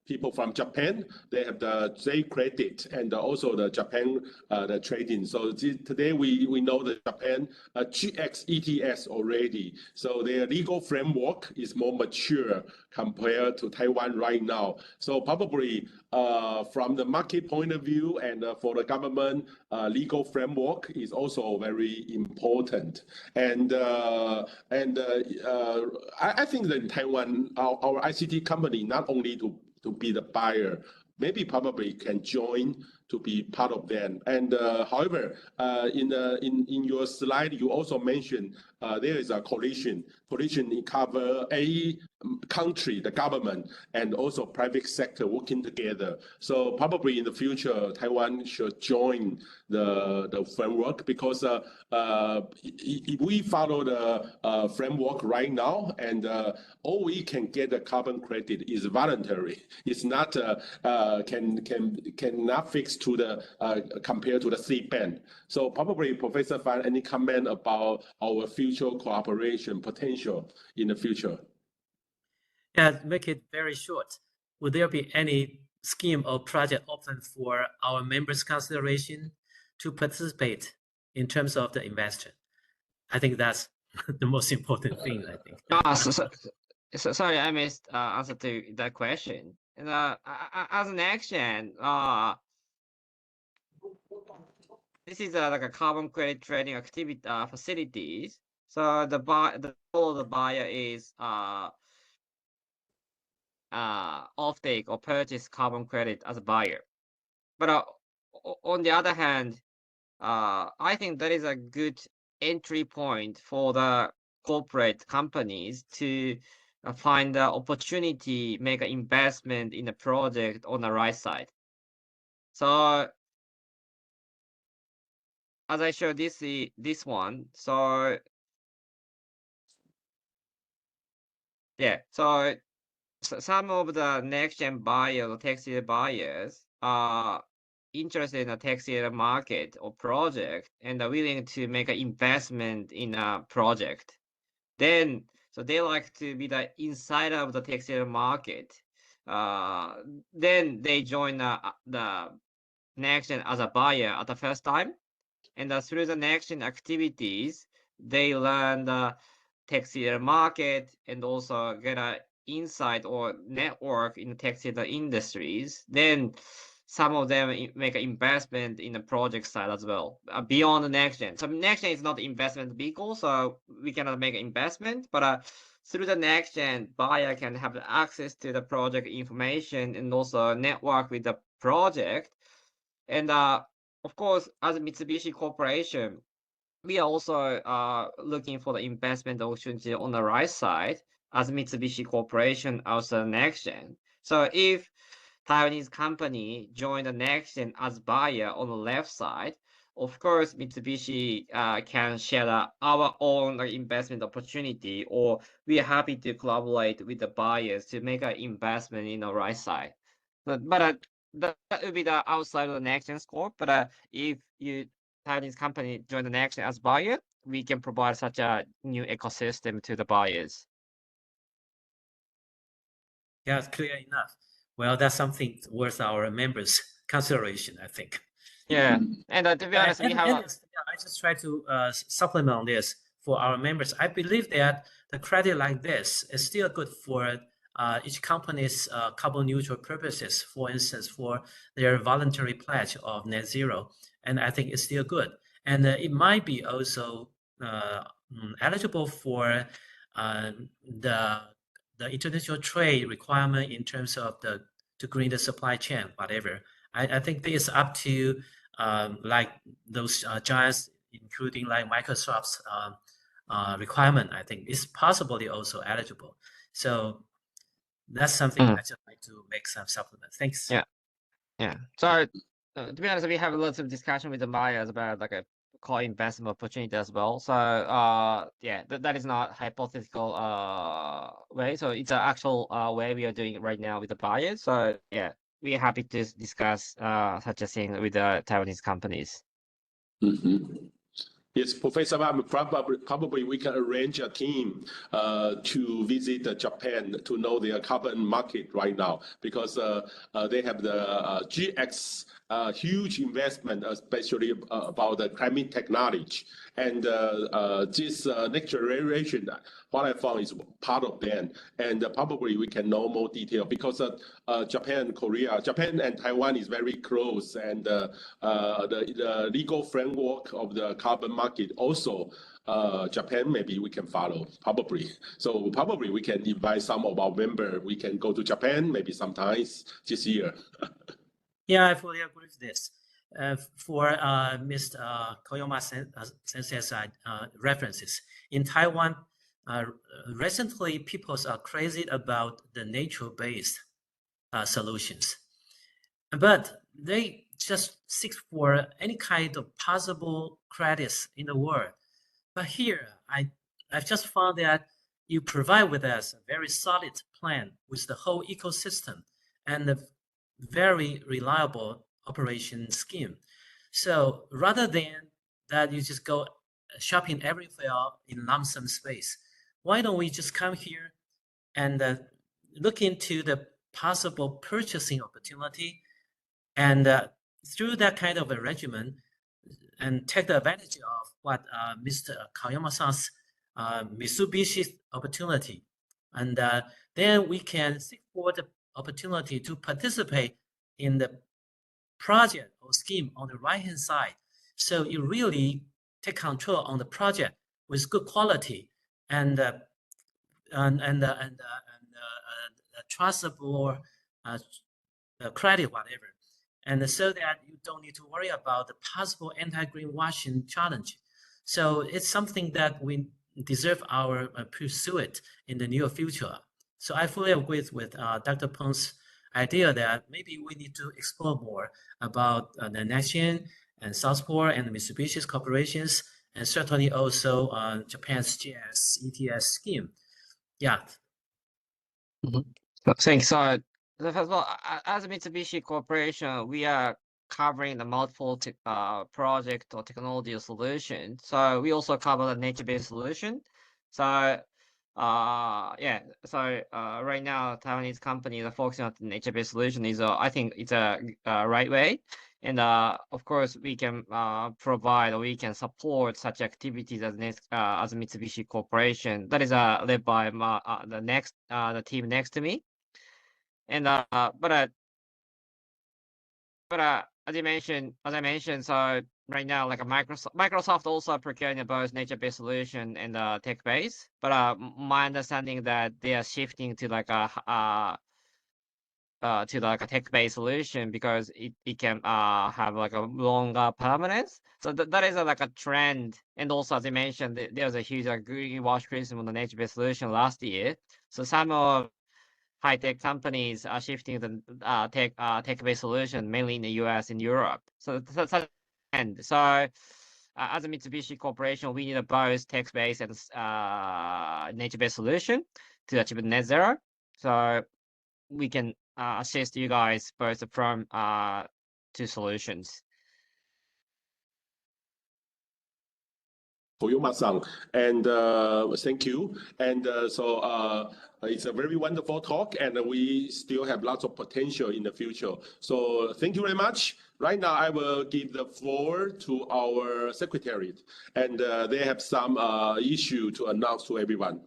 Speaker 1: people from Japan. They have the J credit and also the Japan the trading. So today we know the Japan GX ETS already. So their legal framework is more mature compared to Taiwan right now. So probably from the market point of view and for the government, legal framework is also very important. And I think that in Taiwan, our ICT company not only to be the buyer, maybe probably can join to be part of them. And however, in your slide, you also mentioned there is a coalition. Coalition cover a country, the government, and also private sector working together. So probably in the future, Taiwan should join the framework, because if we follow the framework right now, and all we can get a carbon credit is voluntary. It's not cannot fix to the compared to the C-band. So probably Professor Fan, any comment about our future cooperation potential in the future?
Speaker 2: Yeah, make it very short. Would there be any scheme or project open for our members' consideration to participate in terms of the investor? I think that's the most important thing, I think.
Speaker 3: Sorry, I missed answer to that question. And as an action, this is like a carbon credit trading activity facilities. So the goal of the buyer is offtake or purchase carbon credit as a buyer. But on the other hand, I think that is a good entry point for the corporate companies to find the opportunity, make an investment in a project on the right side. So as I showed this one, so yeah, so some of the next gen buyers or tech CDR buyers are interested in a tech CDR market or project and are willing to make an investment in a project. Then, so they like to be the insider of the tech CDR market. Then they join the next gen as a buyer at the first time. And through the next gen activities, they learn the tech CDR market and also get an insight or network in the tech CDR industries. Then some of them make an investment in the project side as well, beyond the next gen. So next gen is not investment vehicle, so we cannot make an investment, but through the next gen, buyer can have access to the project information and also network with the project. And of course, as a Mitsubishi Corporation, we are also looking for the investment opportunity on the right side as Mitsubishi Corporation, also next gen. So if Taiwanese company join the next gen as buyer on the left side, of course, Mitsubishi can share our own investment opportunity, or we are happy to collaborate with the buyers to make an investment in the right side. But that would be the outside of the next gen scope. But if you Taiwanese company join the next gen as buyer, we can provide such a new ecosystem to the buyers.
Speaker 2: Yeah, it's clear enough. Well, that's something worth our members' consideration, I think.
Speaker 3: Yeah, and to be honest, we have.
Speaker 2: I just try to supplement on this for our members. I believe that the credit like this is still good for each company's carbon neutral purposes. For instance, for their voluntary pledge of net zero, and I think it's still good. And it might be also eligible for the the international trade requirement in terms of to green the supply chain, whatever. I think this is up to like those giants, including like Microsoft's requirement. I think is possibly also eligible. So that's something I just like to make some supplement. Thanks.
Speaker 3: Yeah. So to be honest, we have lots of discussion with the buyers about like a co-investment opportunity as well. So yeah, that is not hypothetical way. So it's an actual way we are doing it right now with the buyers. So yeah, we are happy to discuss such a thing with the Taiwanese companies.
Speaker 1: Yes, Professor Lam, probably we can arrange a team to visit Japan to know their carbon market right now, because they have the GX huge investment, especially about the climate technology. And this next generation, what I found is part of them. And probably we can know more detail, because Japan and Taiwan is very close, and the legal framework of the carbon market also, Japan maybe we can follow, probably. So probably we can invite some of our members. We can go to Japan maybe sometimes this year.
Speaker 2: Yeah, I fully agree with this. For Mr. Koyama Sensei's references, in Taiwan, recently people are crazy about the nature-based solutions, but they just seek for any kind of possible credits in the world. But here, I've just found that you provide with us a very solid plan with the whole ecosystem and the very reliable operation scheme. So rather than that, you just go shopping everywhere in lump sum space, why don't we just come here and look into the possible purchasing opportunity, and through that kind of arrangement, and take the advantage of what Mr. Kayama-san's Mitsubishi opportunity, and then we can seek for the opportunity to participate in the project or scheme on the right-hand side. So you really take control on the project with good quality and trustable credit, whatever. And so that you don't need to worry about the possible anti-greenwashing challenge. So it's something that we deserve our pursuit in the near future. So I fully agree with Dr. Peng's idea that maybe we need to explore more about the NextGen and Southport and the Mitsubishi corporations, and certainly also Japan's GS ETS scheme. Yeah.
Speaker 3: Thanks. So first of all, as a Mitsubishi Corporation, we are covering the multiple project or technology solution. So we also cover the nature-based solution. So yeah, so right now Taiwanese companies are focusing on the nature-based solution. Is I think it's a right way, and of course we can provide, or we can support such activities as a Mitsubishi Corporation. That is led by the team next to me. And but as I mentioned, so right now, like Microsoft also procuring both nature-based solution and tech-based. But my understanding that they are shifting to like a tech-based solution, because it can have like a longer permanence. So that is like a trend. And also, as I mentioned, there was a huge greenwash criticism on the nature-based solution last year. So some of high-tech companies are shifting the tech-based solution, mainly in the US and Europe. So as a Mitsubishi Corporation, we need both tech-based and nature-based solution to achieve net zero. So we can assist you guys both from two solutions.
Speaker 1: Koyama-san, and thank you. And so it's a very wonderful talk, and we still have lots of potential in the future. So thank you very much. Right now, I will give the floor to our secretariat, and they have some issue to announce to everyone.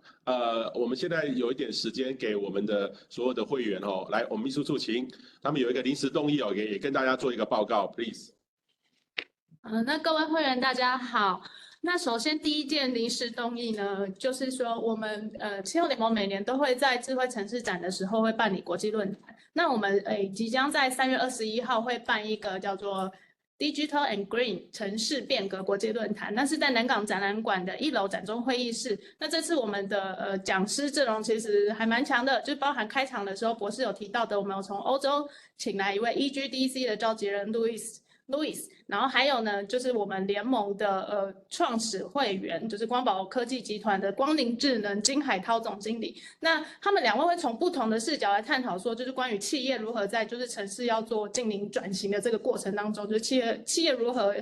Speaker 1: 我们现在有一点时间给我们的所有的会员哦，来，我们秘书处请他们有一个临时动议哦，也跟大家做一个报告 ，please。
Speaker 4: 那各位会员大家好。那首先第一件临时动议呢，就是说我们气候联盟每年都会在智慧城市展的时候会办理国际论坛。那我们即将在3月21号会办一个叫做 Digital and Green 城市变革国际论坛，那是在南港展览馆的1楼展中会议室。那这次我们的讲师阵容其实还蛮强的，就包含开场的时候博士有提到的，我们有从欧洲请来一位 EGDC 的召集人 Louis， 然后还有呢，就是我们联盟的创始会员，就是光宝科技集团的光宁智能金海涛总经理。那他们2位会从不同的视角来探讨说，就是关于企业如何在就是城市要做近零转型的这个过程当中，就是企业如何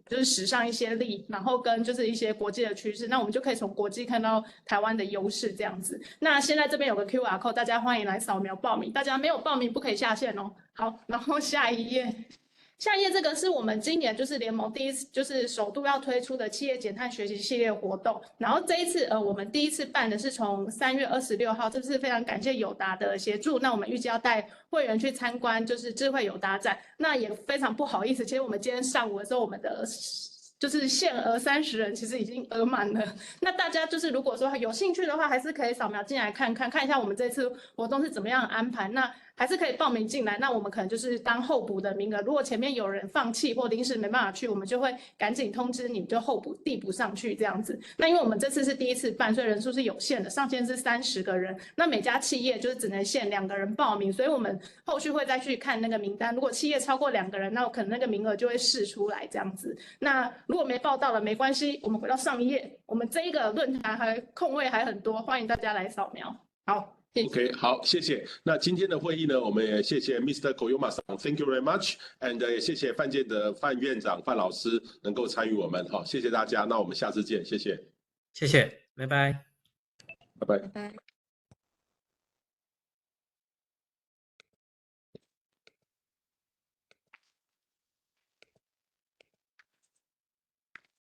Speaker 4: 就是使上一些力，然后跟就是一些国际的趋势，那我们就可以从国际看到台湾的优势这样子。那现在这边有个 QR code， 大家欢迎来扫描报名，大家没有报名不可以下线哦。好，然后下一页。下一页这个是我们今年就是联盟第一次就是首度要推出的企业减碳学习系列活动，然后这一次我们第一次办的是从3月26号，这次非常感谢友达的协助，那我们预计要带会员去参观就是智慧友达展，那也非常不好意思，其实我们今天上午的时候我们的就是限额30人，其实已经额满了。那大家就是如果说有兴趣的话，还是可以扫描进来看一下我们这次活动是怎么样安排。那还是可以报名进来，那我们可能就是当候补的名额。如果前面有人放弃或临时没办法去，我们就会赶紧通知你，就候补递补上去这样子。那因为我们这次是第一次办，所以人数是有限的，上限是30个人。那每家企业就是只能限2个人报名，所以我们后续会再去看那个名单。如果企业超过2个人，那可能那个名额就会释出来这样子。那如果没报到了没关系，我们回到上一页，我们这一个论坛空位还很多，欢迎大家来扫描。好。
Speaker 1: OK， 好，谢谢。那今天的会议呢，我们也谢谢 Mr. Koyama-san，Thank you very much，and 也谢谢范建德范院长范老师能够参与我们，好，谢谢大家。那我们下次见，谢谢，
Speaker 2: 谢谢，拜拜，
Speaker 1: 拜拜。
Speaker 5: 拜拜。